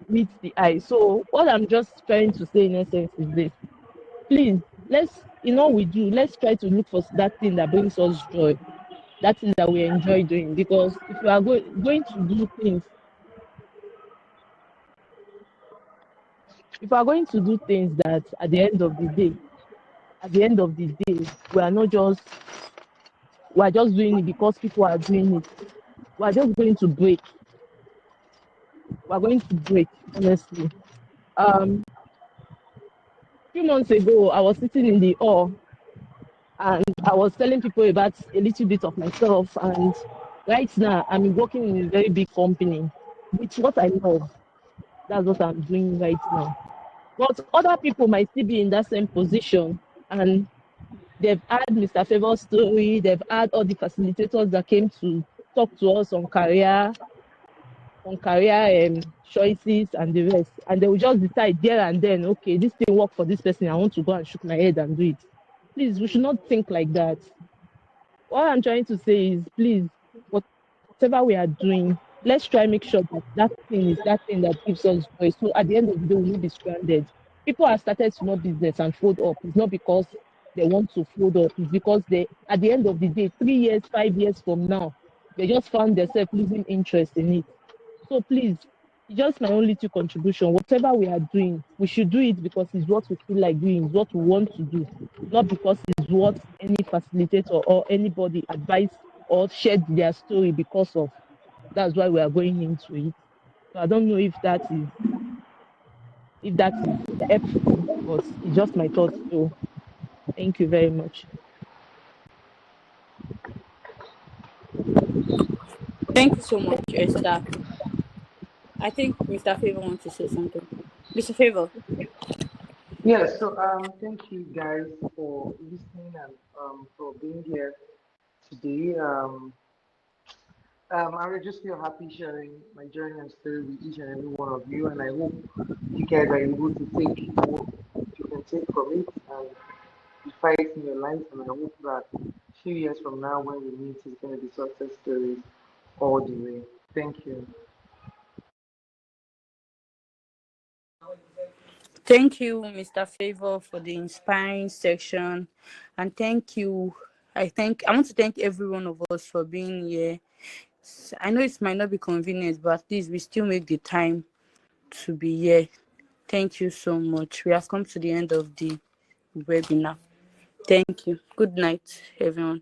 meets the eye. So what I'm just trying to say in essence is this: please, let's, in all we do, let's try to look for that thing that brings us joy, that thing that we enjoy doing. Because if we are going to do things, if we are going to do things that at the end of the day, we are not just we are just doing it because people are doing it. We are just going to break. We are going to break, honestly. A few months ago, I was sitting in the hall and I was telling people about a little bit of myself. And right now, I'm working in a very big company, which what I love. That's what I'm doing right now. But other people might still be in that same position, and they've had Mr. Favor's story. They've had all the facilitators that came to talk to us on career choices and the rest. And they will just decide there and then, okay, this thing work for this person. I want to go and shook my head and do it. Please, we should not think like that. What I'm trying to say is, please, whatever we are doing, let's try make sure that that thing is that thing that gives us joy. So at the end of the day, we will be stranded. People have started small business and fold up. It's not because they want to fold up. It's because they, at the end of the day, 3 years, 5 years from now, they just found themselves losing interest in it. So please, just my only two contribution. Whatever we are doing, we should do it because it's what we feel like doing, it's what we want to do, not because it's what any facilitator or anybody advised or shared their story because of. That's why we are going into it. So I don't know if that is helpful, but it's just my thoughts. So thank you very much. Thank you so much, Esther. I think Mr. Favor wants to say something. Mr. Favor. Yeah, so thank you guys for listening and for being here today. I would just feel happy sharing my journey and story with each and every one of you, and I hope you guys are able to take what you can take from it and apply it in your life. And I hope that a few years from now, when we meet, it's going to be success stories all the way. Thank you. Thank you, Mr. Favor, for the inspiring section, and thank you. I want to thank every one of us for being here. I know it might not be convenient, but at least we still make the time to be here. Thank you so much. We have come to the end of the webinar. Thank you. Good night, everyone.